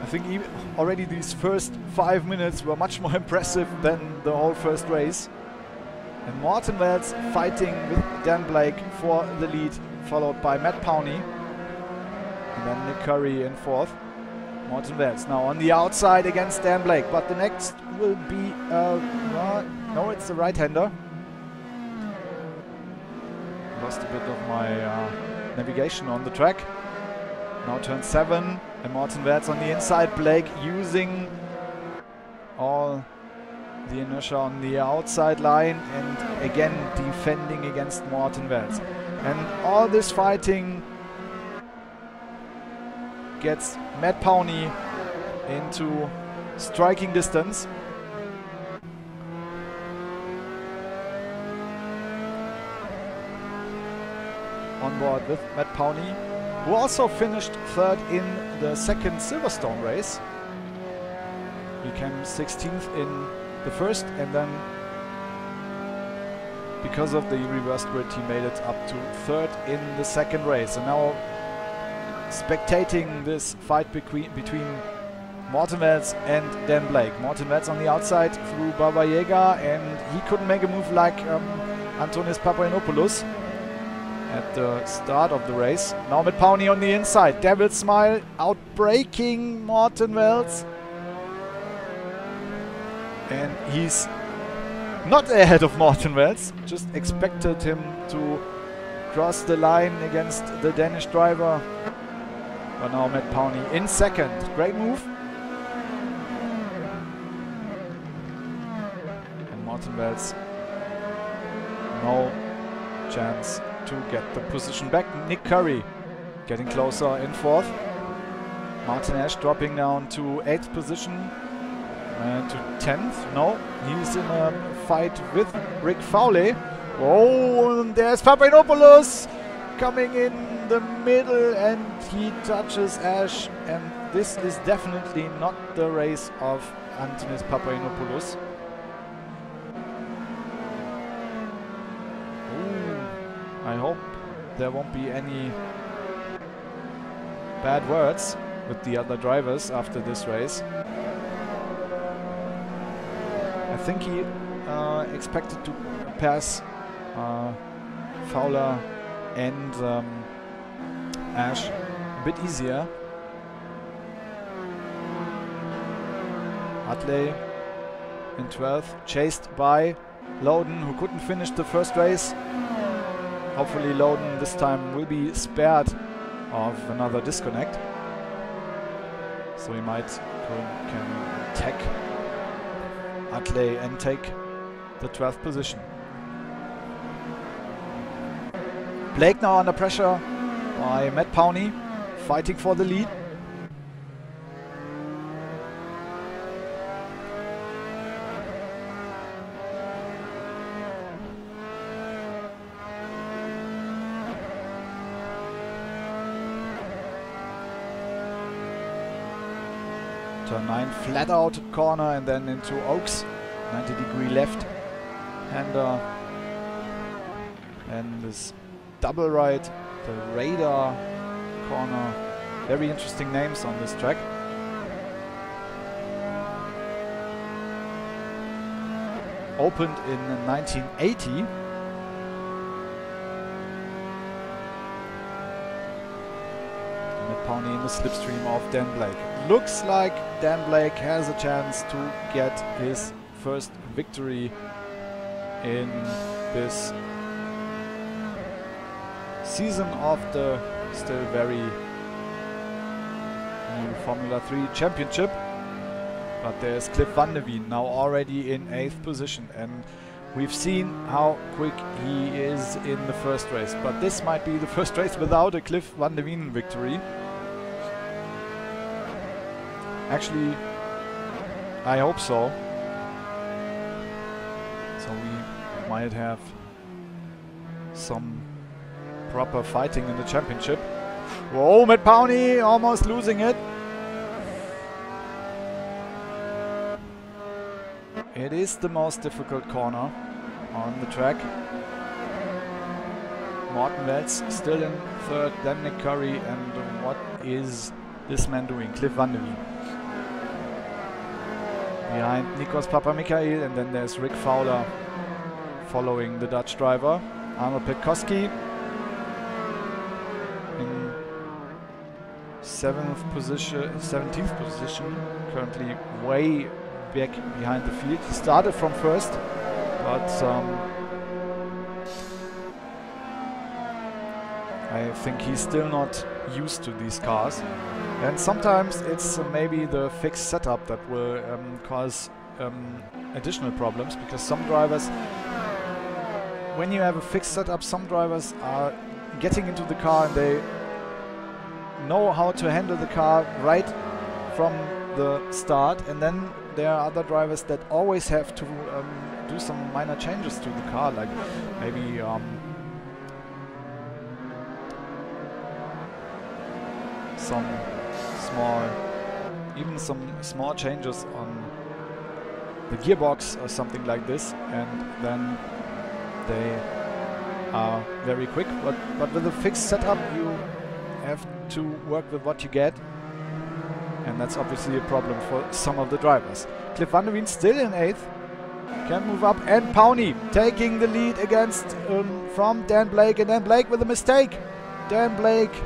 I think even already these first 5 minutes were much more impressive than the whole first race. And Morten Wells fighting with Dan Blake for the lead, followed by Matt Powney. And then Nick Curry in 4th. Morten Wells now on the outside against Dan Blake, but the next will be, no, it's the right-hander. Lost a bit of my navigation on the track. Now turn 7, and Morten Wells on the inside. Blake using all the inertia on the outside line, and again defending against Morten Wells. And all this fighting gets Matt Powney into striking distance. On board with Matt Powney, who also finished 3rd in the 2nd Silverstone race. He came 16th in the 1st, and then because of the reversed grid he made it up to 3rd in the 2nd race. And now spectating this fight between Morten Wells and Dan Blake. Morten Wells on the outside through Baba Yaga, and he couldn't make a move like Antonis Papagiannopoulos at the start of the race. Now Matt Powney on the inside. Devil Smile outbraking Morten Wells. And he's not ahead of Morten Wells. Just expected him to cross the line against the Danish driver. But now Matt Powney in 2nd. Great move. And Morten Wells, no chance to get the position back. Nick Curry getting closer in 4th. Martin Ash dropping down to 8th position. To 10th. No, he's in a fight with Rick Fowler. Oh, and there's Papagiannopoulos coming in the middle, and he touches Ash. And this is definitely not the race of Antonis Papagiannopoulos. I hope there won't be any bad words with the other drivers after this race. I think he expected to pass Fowler and Ash a bit easier. Utley in 12th, chased by Loudon, who couldn't finish the first race. Hopefully Loudon this time will be spared of another disconnect, so he might can attack Utley and take the 12th position. Blake now under pressure by Matt Powney, fighting for the lead. Turn 9, flat out corner and then into Oaks, 90-degree left hander, and this double right, the radar corner. Very interesting names on this track. Opened in 1980. Matt Powney in the slipstream of Dan Blake. Looks like Dan Blake has a chance to get his first victory in this season of the still very new Formula 3 championship. But there's Cliff van der Veen now already in 8th position, and we've seen how quick he is in the first race. But this might be the first race without a Cliff van der Veen victory. Actually, I hope so. So we might have some proper fighting in the championship. Whoa, Matt Powney almost losing it. It is the most difficult corner on the track. Morten Welts still in 3rd, then Nick Curry, and what is this man doing? Cliff van der Veen. Behind Nikos Papamikael, and then there's Rick Fowler following the Dutch driver. Arnold Petkowski in 17th position, currently way back behind the field. He started from first, but I think he's still not used to these cars. And sometimes it's maybe the fixed setup that will cause additional problems, because some drivers, when you have a fixed setup, some drivers are getting into the car and they know how to handle the car right from the start, and then there are other drivers that always have to do some minor changes to the car, like maybe some small changes on the gearbox or something like this, and then they are very quick. But with a fixed setup, you have to work with what you get, and that's obviously a problem for some of the drivers. Cliff van der Veen still in 8th, can move up, and Powney taking the lead against from Dan Blake, and Dan Blake with a mistake. Dan Blake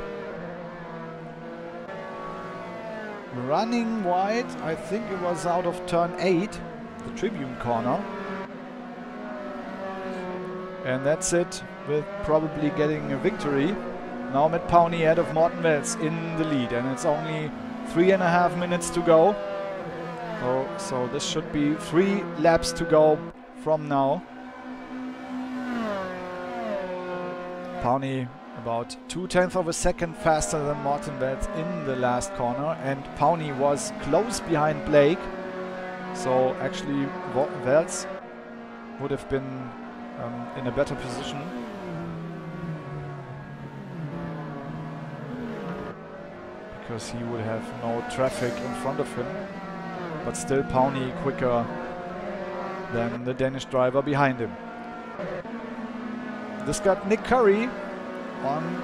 running wide, I think it was out of turn 8, the Tribune corner. And that's it, with probably getting a victory. Now Matt Powney ahead of Morten Welts in the lead, and it's only 3.5 minutes to go. So this should be 3 laps to go from now. Powney about 0.2 of a second faster than Morten Welts in the last corner, and Powney was close behind Blake. So actually Welts would have been in a better position. Because he would have no traffic in front of him. But still Powney quicker than the Danish driver behind him. This got Nick Curry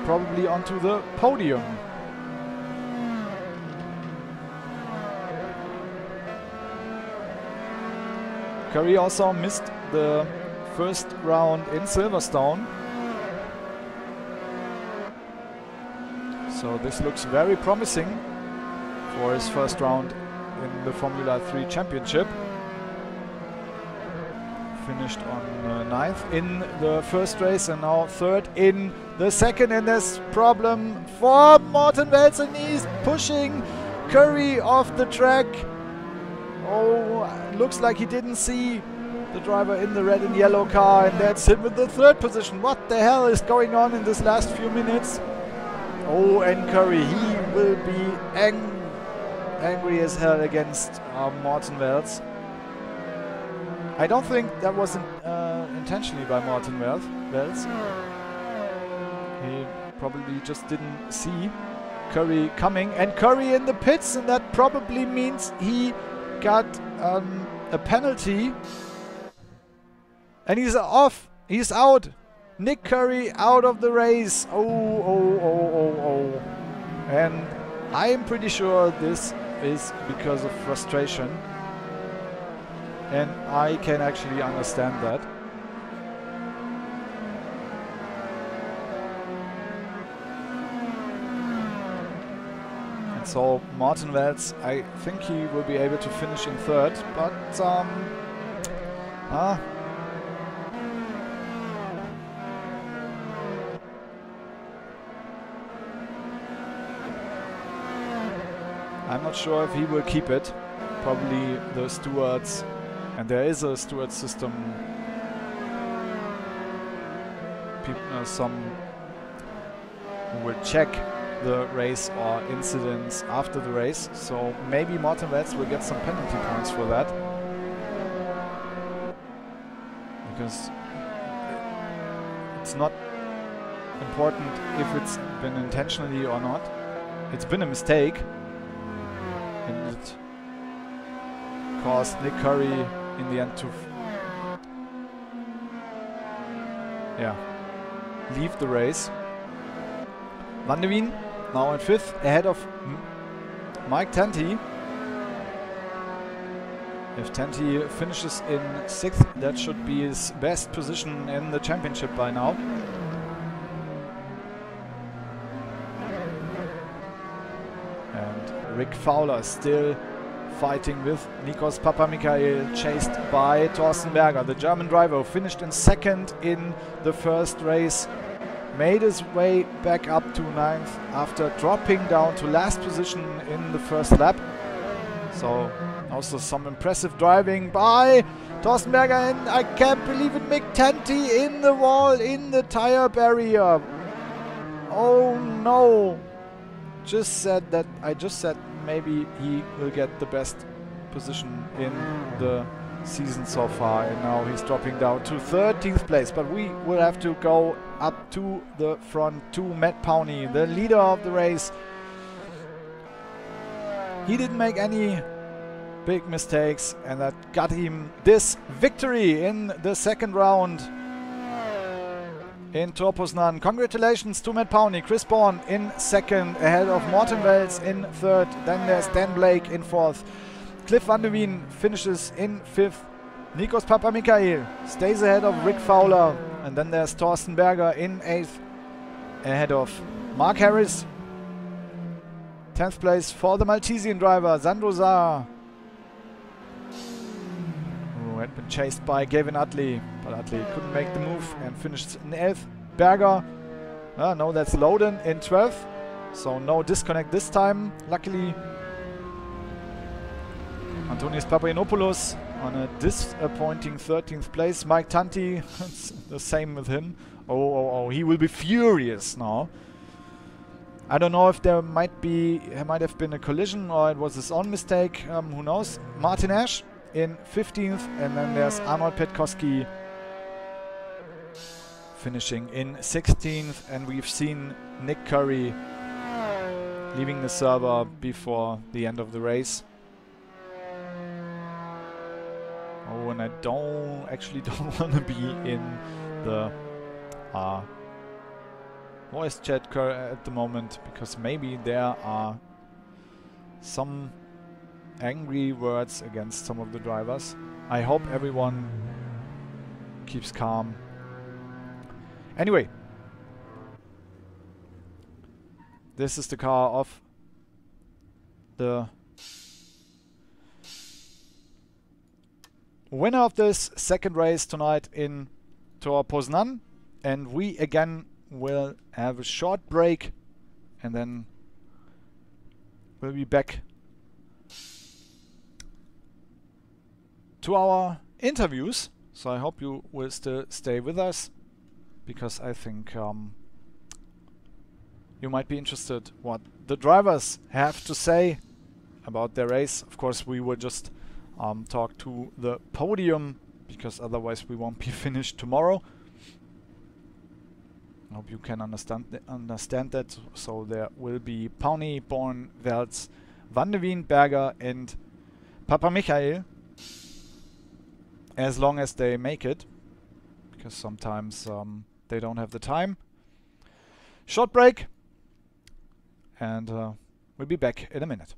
probably onto the podium. Curry also missed the first round in Silverstone. So this looks very promising for his first round in the Formula 3 Championship. Finished on 9th in the first race and now 3rd in the second, and there's problem for Morten Welz, and he's pushing Curry off the track. Oh, looks like he didn't see the driver in the red and yellow car, and that's him in the 3rd position. What the hell is going on in this last few minutes? Oh, and Curry, he will be angry as hell against Morten Welz. I don't think that was intentionally by Morten Welz. He probably just didn't see Curry coming, and Curry in the pits, and that probably means he got a penalty. And he's off. He's out. Nick Curry out of the race. Oh. And I'm pretty sure this is because of frustration. And I can actually understand that. And so Morten Welz, I think he will be able to finish in 3rd, but I'm not sure if he will keep it. Probably the stewards. And there is a steward system. Some who will check the race or incidents after the race. So maybe Morten Welz will get some penalty points for that. Because it's not important if it's been intentionally or not. It's been a mistake. And it caused Nick Curry in the end to leave the race. Van de Wien now in 5th, ahead of Mike Tanti. If Tanti finishes in 6th, that should be his best position in the championship by now. And Rick Fowler still fighting with Nikos Papamikael, chased by Thorsten Berger. The German driver who finished in 2nd in the first race made his way back up to 9th after dropping down to last position in the first lap. So also some impressive driving by Thorsten Berger, and I can't believe it, Mick Tanti in the wall, in the tire barrier. Oh no! I just said maybe he will get the best position in the season so far, and now he's dropping down to 13th place. But we will have to go up to the front to Matt Powney, the leader of the race. He didn't make any big mistakes, and that got him this victory in the 2nd round in Tor Poznan. Congratulations to Matt Powney. Chris Bourne in 2nd, ahead of Morten Welz in 3rd. Then there's Dan Blake in 4th. Cliff Van de Wien finishes in 5th. Nikos Papamikael stays ahead of Rick Fowler. And then there's Thorsten Berger in 8th, ahead of Mark Harris. 10th place for the Maltesian driver, Sandro Saar, who had been chased by Gavin Utley, but Utley couldn't make the move and finished in 11th. Berger, no, that's Loden in 12th, so no disconnect this time, luckily. Antonius Papagiannopoulos on a disappointing 13th place. Mike Tanti, it's the same with him. Oh, he will be furious now. I don't know if there might have been a collision or it was his own mistake, who knows. Martin Ash in 15th, and then there's Arnold Petkowski finishing in 16th, and we've seen Nick Curry leaving the server before the end of the race. Oh, and I actually don't want to be in the voice chat at the moment, because maybe there are some angry words against some of the drivers. I hope everyone keeps calm. Anyway, this is the car of the winner of this second race tonight in Tor Poznan, and we again will have a short break and then we'll be back to our interviews. So I hope you will still stay with us, because I think you might be interested what the drivers have to say about their race. Of course, we will just talk to the podium, because otherwise we won't be finished tomorrow. I hope you can understand that. So there will be Pauni, Born, Welz, Van de Wien, Berger and Papa Michael, as long as they make it, because sometimes they don't have the time. Short break, and we'll be back in a minute.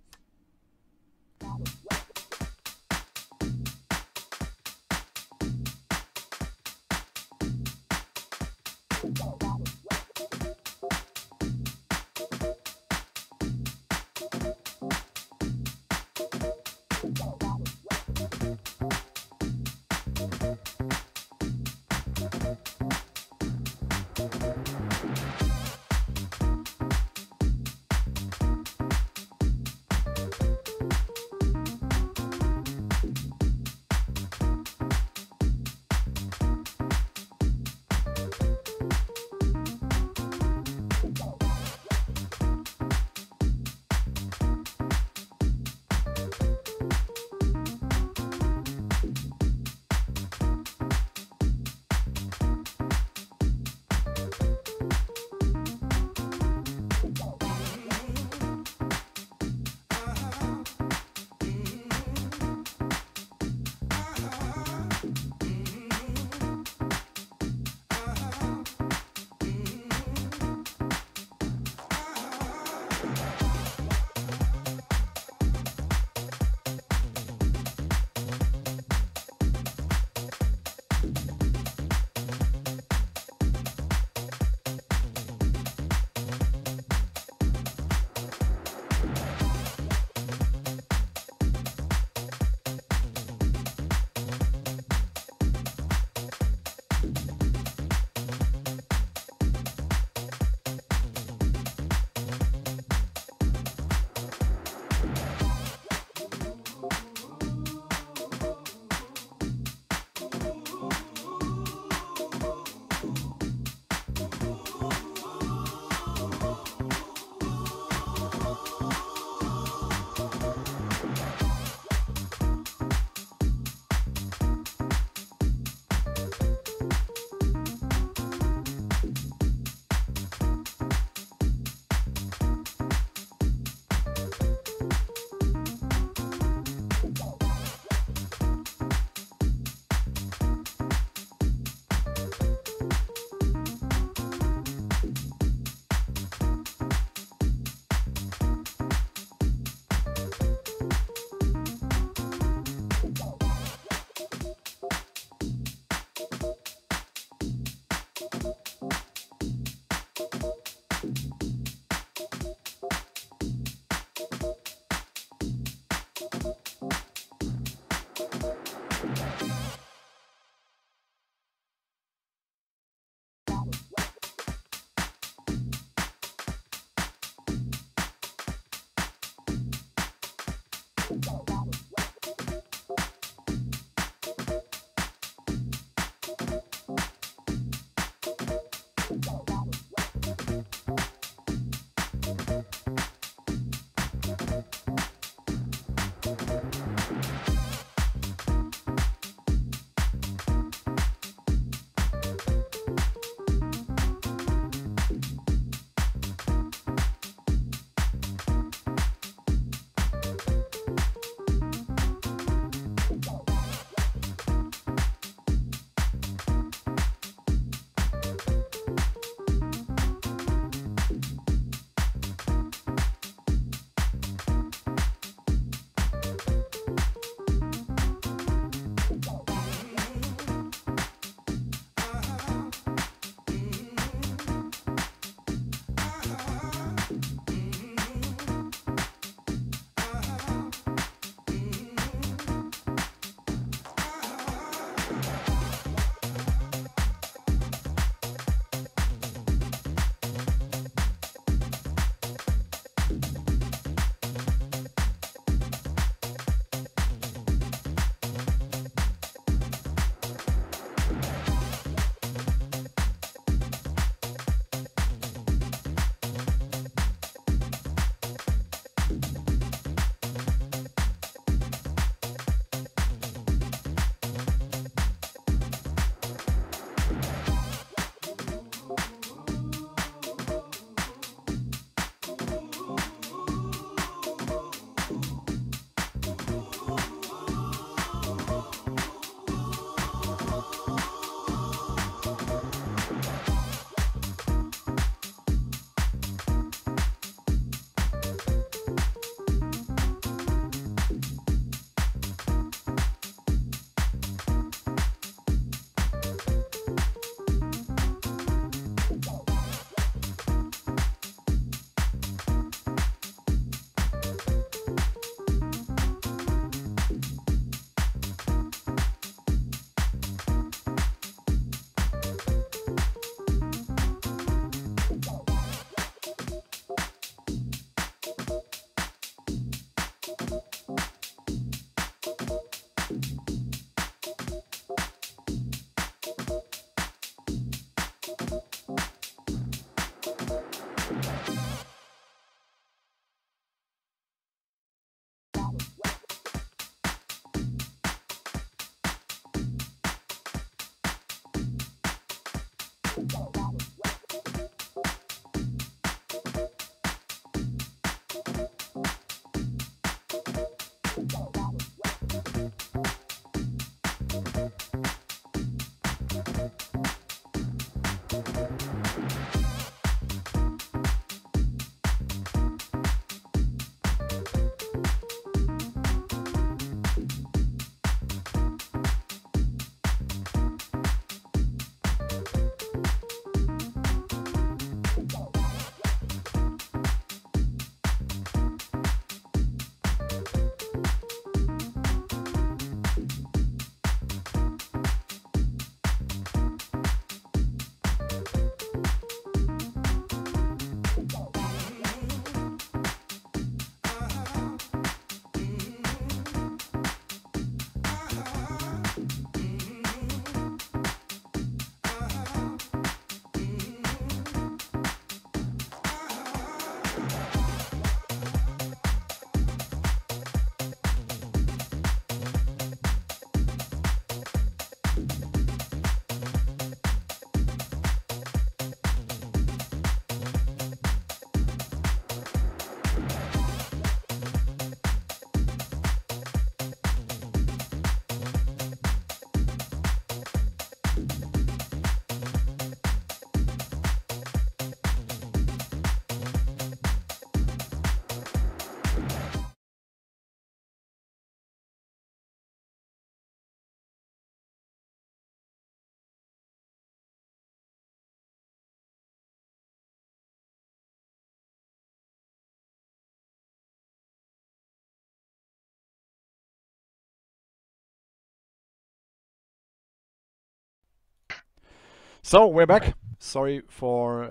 So we're back. Sorry for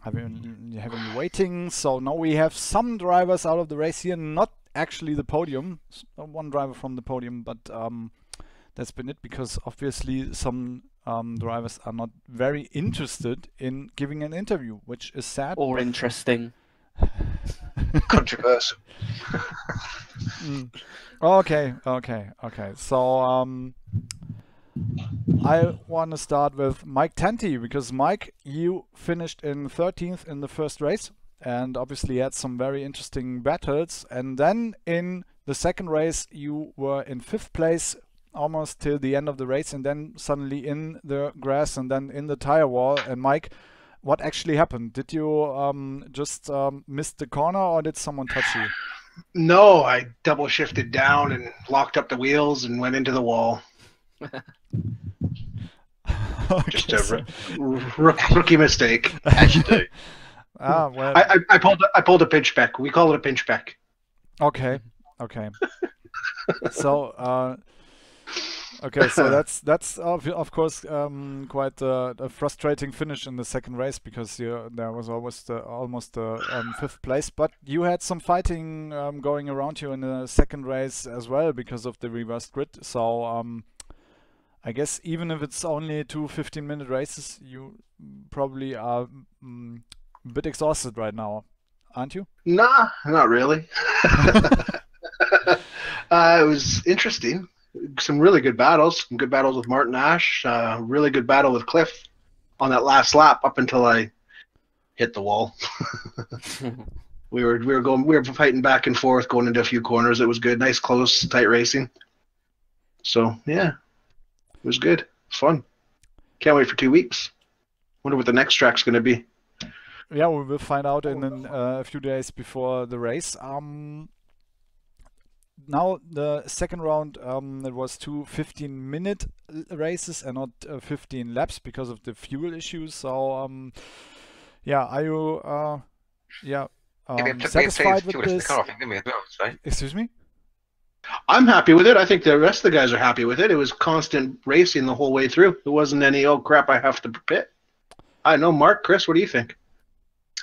having you waiting. So now we have some drivers out of the race here, not actually the podium. One driver from the podium, but that's been it, because obviously some drivers are not very interested in giving an interview, which is sad. Or interesting. Controversial. Okay. So I want to start with Mike Tanti, because Mike, you finished in 13th in the first race and obviously had some very interesting battles. And then in the second race, you were in 5th place almost till the end of the race, and then suddenly in the grass and then in the tire wall. And Mike, what actually happened? Did you just miss the corner, or did someone touch you? No, I double shifted down and locked up the wheels and went into the wall. Okay, Just a rookie mistake. As you do. well. I pulled a pinch back. We call it a pinch back. Okay. So okay, so that's of course quite a frustrating finish in the second race, because there was almost almost 5th place, but you had some fighting going around you in the second race as well because of the reversed grid. So I guess even if it's only 2 15-minute races, you probably are a bit exhausted right now, aren't you? Nah, not really. It was interesting. Some really good battles. Some good battles with Martin Ash. Really good battle with Cliff on that last lap up until I hit the wall. We were fighting back and forth, going into a few corners. It was good. Nice, close, tight racing. So yeah, it was good. Fun. Can't wait for 2 weeks. Wonder what the next track's going to be. Yeah, we will find out in a few days before the race. Now the second round, it was 2 15-minute races and not 15 laps because of the fuel issues. So yeah, are you satisfied with this? Excuse me? I'm happy with it. I think the rest of the guys are happy with it. It was constant racing the whole way through. There wasn't any, oh crap, I have to pit. I know, Mark, Chris, what do you think?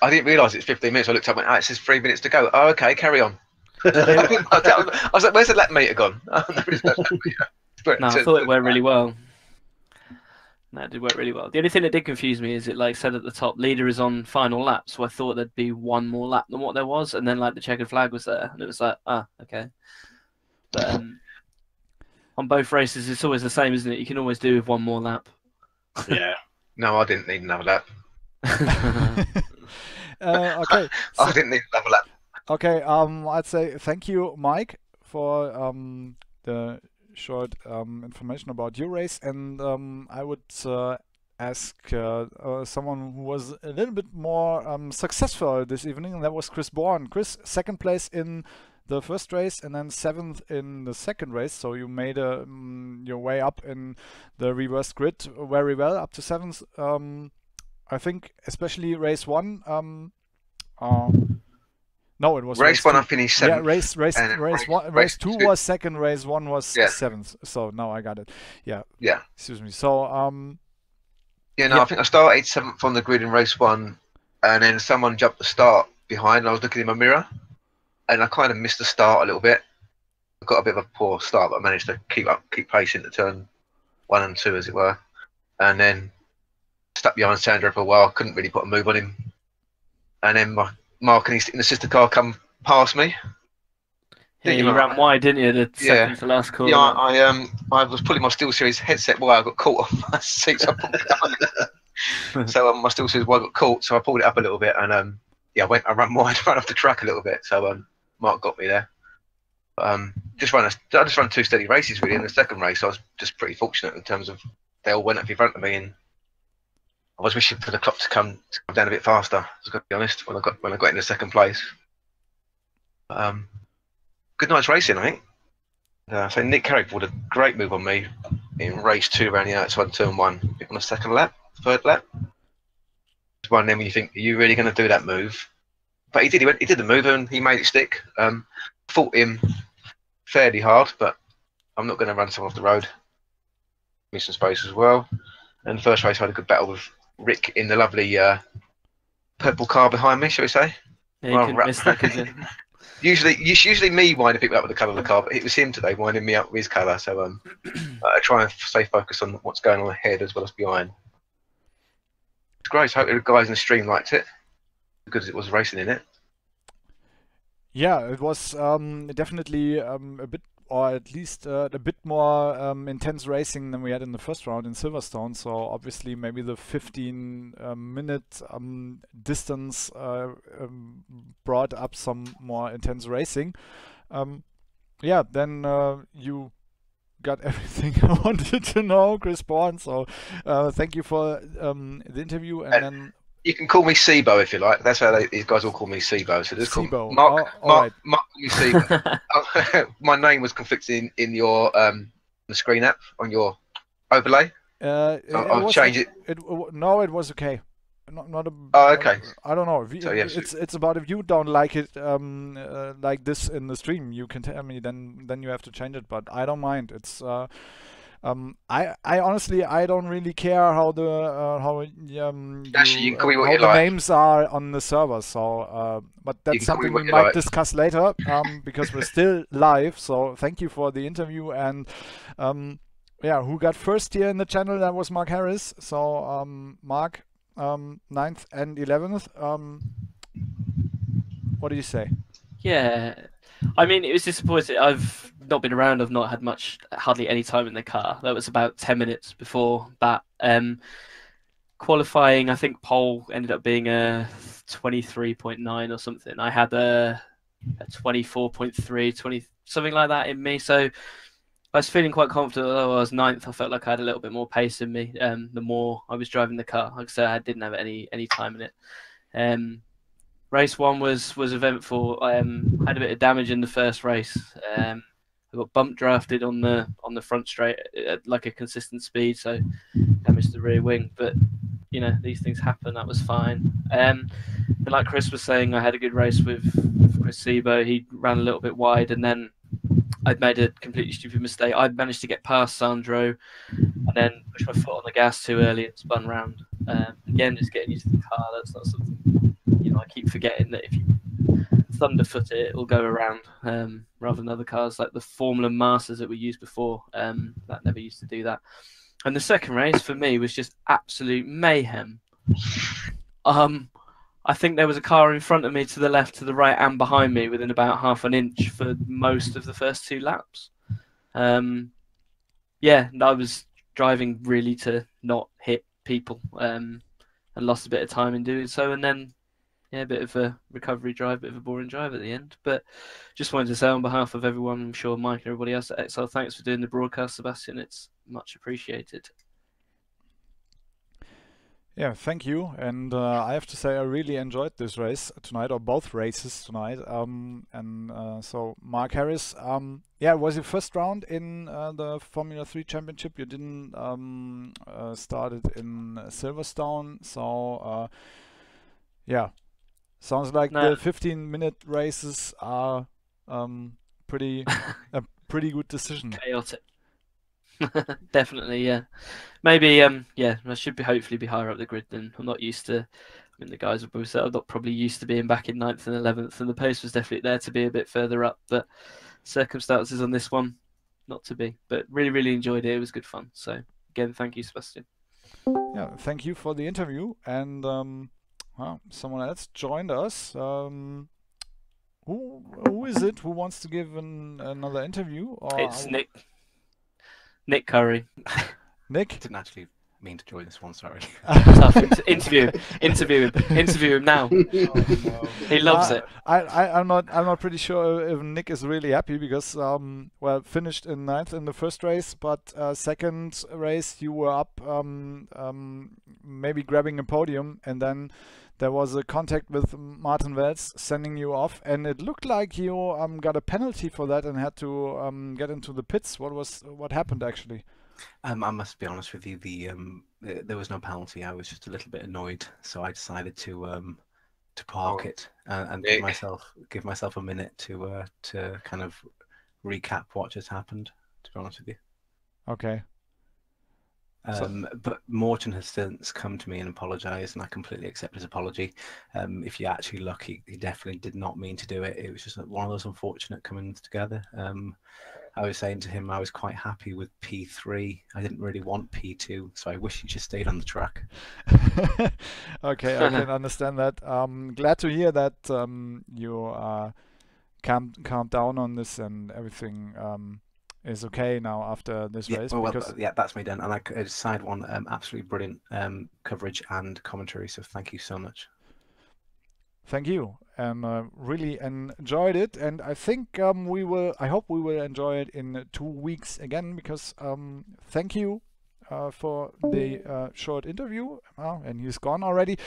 I didn't realise it's 15 minutes. I looked up and went, it says 3 minutes to go. Oh, okay, carry on. I didn't work out. I was like, "Where's the lap meter gone?" There is no lap meter. But No, I thought it went really well. No, it did work really well. The only thing that did confuse me is it like said at the top, leader is on final lap, so I thought there'd be one more lap than what there was, and then like the checkered flag was there, and it was like, ah, okay. But on both races, it's always the same, isn't it? You can always do with one more lap. Yeah. No, I didn't need another lap. Okay. I didn't need another lap. Okay. I'd say thank you, Mike, for the short information about your race, and I would ask someone who was a little bit more successful this evening, and that was Chris Bourne. Chris, second place in the first race, and then seventh in the second race. So you made your way up in the reverse grid very well, up to seventh. I think especially race one. No, it was Race one, two. I finished Yeah, seventh. race two was second, race one was Yeah. seventh. So now I got it. Yeah. Yeah. Excuse me. So Yeah, no, Yeah. I think I started seventh on the grid in race one, and then someone jumped the start behind. And I was looking in my mirror, and I kind of missed the start a little bit. I got a bit of a poor start, but I managed to keep pace into turn 1 and 2, as it were, and then stuck behind Sandra for a while. Couldn't really put a move on him, and then Mark and his sister car come past me. Yeah, Didn't you you, ran Mark? wide, didn't you? The Yeah. second to last corner. Yeah, I was pulling my SteelSeries headset while I got caught on my seat, so I pulled it up. So my SteelSeries wire got caught, so I pulled it up a little bit, and yeah, I ran wide, ran off the track a little bit. So Mark got me there. I just ran two steady races really. In the second race, I was just pretty fortunate in terms of they all went up in front of me, and I was wishing for the clock to come down a bit faster. I was going to be honest when I got into second place. Good night's racing, I think. So Nick Carrick pulled a great move on me in race 2 around the outside turn 1 on the second lap, third lap. It's one of them when you think, are you really going to do that move? But he did. He did the move and he made it stick. Fought him fairly hard, but I'm not going to run someone off the road. Missed some space as well. And the first race I had a good battle with Rick in the lovely purple car behind me, shall we say? Yeah, you couldn't miss that, could you? Usually me winding people up with the colour of the car, but it was him today winding me up with his colour. So I try and stay focused on what's going on ahead as well as behind. It's great. I hope the guys in the stream liked it, because it was racing in it. Yeah, it was definitely a bit, or at least a bit more intense racing than we had in the first round in Silverstone. So obviously, maybe the 15-minute distance brought up some more intense racing. Yeah, then you got everything I wanted to know, Chris Bourne. So thank you for the interview, and then. You can call me Sibo if you like. That's how these guys all call me Sibo. So just call Sibo. Mark. Oh, Mark call me Sibo. My name was conflicted in your the screen app on your overlay. I'll change it. No, it was okay. Not a. Oh, okay. I don't know. So, yes. It's about if you don't like it like this in the stream, you can tell me. Then you have to change it. But I don't mind. It's. I honestly I don't really care how the Actually, you can call me what how you the like. names are on the server. So, but that's something we might discuss later because we're still live. So thank you for the interview, and yeah, who got first here in the channel? That was Mark Harris. So Mark, 9th and 11th. What do you say? Yeah, I mean, it was disappointing. I've not been around. I've not had hardly any time in the car. That was about 10 minutes before that. Qualifying, I think pole ended up being a 23.9 or something. I had a 24.3, 20, something like that in me. So I was feeling quite confident. Although I was 9th, I felt like I had a little bit more pace in me. The more I was driving the car, like I said, I didn't have any time in it. Race 1 was eventful. I had a bit of damage in the first race. I got bump drafted on the front straight at like a consistent speed, so damaged the rear wing. But you know, these things happen. That was fine. And like Chris was saying, I had a good race with Chris Sebo. He ran a little bit wide, and then I'd made a completely stupid mistake. I'd managed to get past Sandro, and then pushed my foot on the gas too early and spun round. Again, just getting used to the car. That's not something, you know, I keep forgetting that if you thunderfoot it will go around rather than other cars like the Formula Masters that we used before. That never used to do that. And the second race for me was just absolute mayhem. I think there was a car in front of me, to the left, to the right, and behind me within about half an inch for most of the first 2 laps. Yeah, I was driving really to not hit people, and lost a bit of time in doing so. And then, yeah, a bit of a recovery drive, a bit of a boring drive at the end. But just wanted to say on behalf of everyone, I'm sure Mike and everybody else at XL, thanks for doing the broadcast, Sebastian. It's much appreciated. Yeah, thank you. And I have to say I really enjoyed this race tonight, or both races tonight. So Mark Harris, yeah, it was your first round in the Formula 3 Championship. You didn't started in Silverstone, so yeah, sounds like the 15-minute races are pretty a pretty good decision. Chaotic. Definitely, yeah. Maybe, yeah, I should hopefully be higher up the grid than I'm not used to. I mean, the guys have both said I'm not probably used to being back in 9th and 11th, and the pace was definitely there to be a bit further up, but circumstances on this one, not to be. But really, really enjoyed it. It was good fun. So, again, thank you, Sebastian. Yeah, thank you for the interview. And someone else joined us. Who is it who wants to give another interview? Or it's Nick Curry. Nick? I didn't actually mean to join this one, sorry. Tough. Interview him now. Oh, no. He loves it. I'm not pretty sure if Nick is really happy because well, finished in 9th in the first race, but second race you were up maybe grabbing a podium, and then there was a contact with Martin Wells sending you off, and it looked like you got a penalty for that and had to get into the pits. What happened actually? I must be honest with you. There was no penalty. I was just a little bit annoyed, so I decided to park it and give myself a minute to kind of recap what just happened. To be honest with you. Okay. But Morton has since come to me and apologised, and I completely accept his apology. If you actually look, he definitely did not mean to do it. It was just one of those unfortunate comings together. I was saying to him I was quite happy with P3. I didn't really want P2, so I wish he just stayed on the track. Okay, I can understand that. Glad to hear that you calmed down on this and everything is okay now after this race. Well, yeah, that's me done. And I decided on absolutely brilliant coverage and commentary, so thank you so much. Thank you, and really enjoyed it, and I think I hope we will enjoy it in 2 weeks again, because thank you for the short interview. And he's gone already.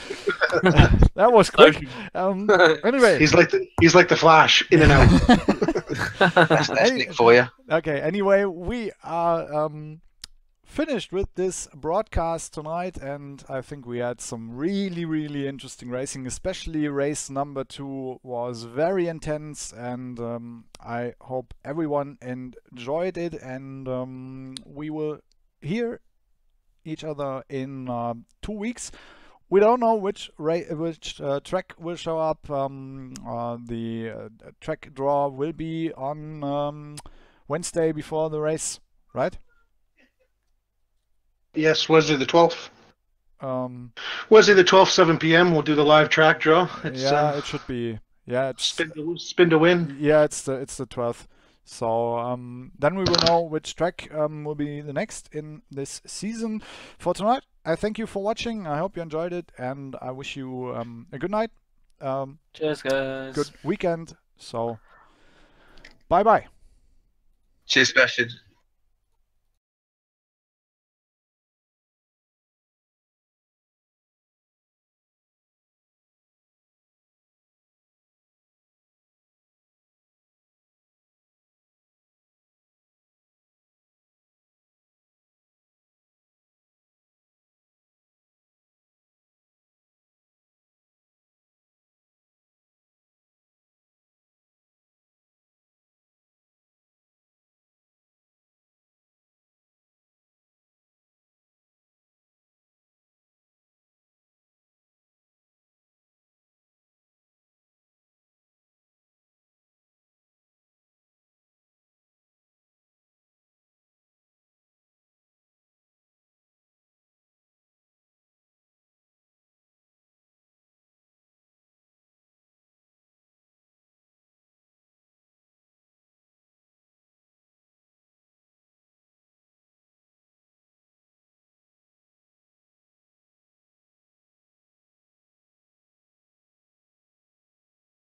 That was quick. Anyway, he's like the Flash, in and out. That's Nick for you. Okay. Anyway, we are finished with this broadcast tonight, and I think we had some really, really interesting racing. Especially race number 2 was very intense, and I hope everyone enjoyed it. And we will hear each other in 2 weeks. We don't know which track will show up. The track draw will be on Wednesday before the race, right? Yes, Wednesday the 12th. Wednesday the 12th, 7 p.m. We'll do the live track draw. It should be. Yeah, it's spin to win. Yeah, it's the 12th. So then we will know which track will be the next in this season. For tonight, I thank you for watching. I hope you enjoyed it, and I wish you a good night. Cheers, guys. Good weekend. So, bye-bye. Cheers, Sebastian.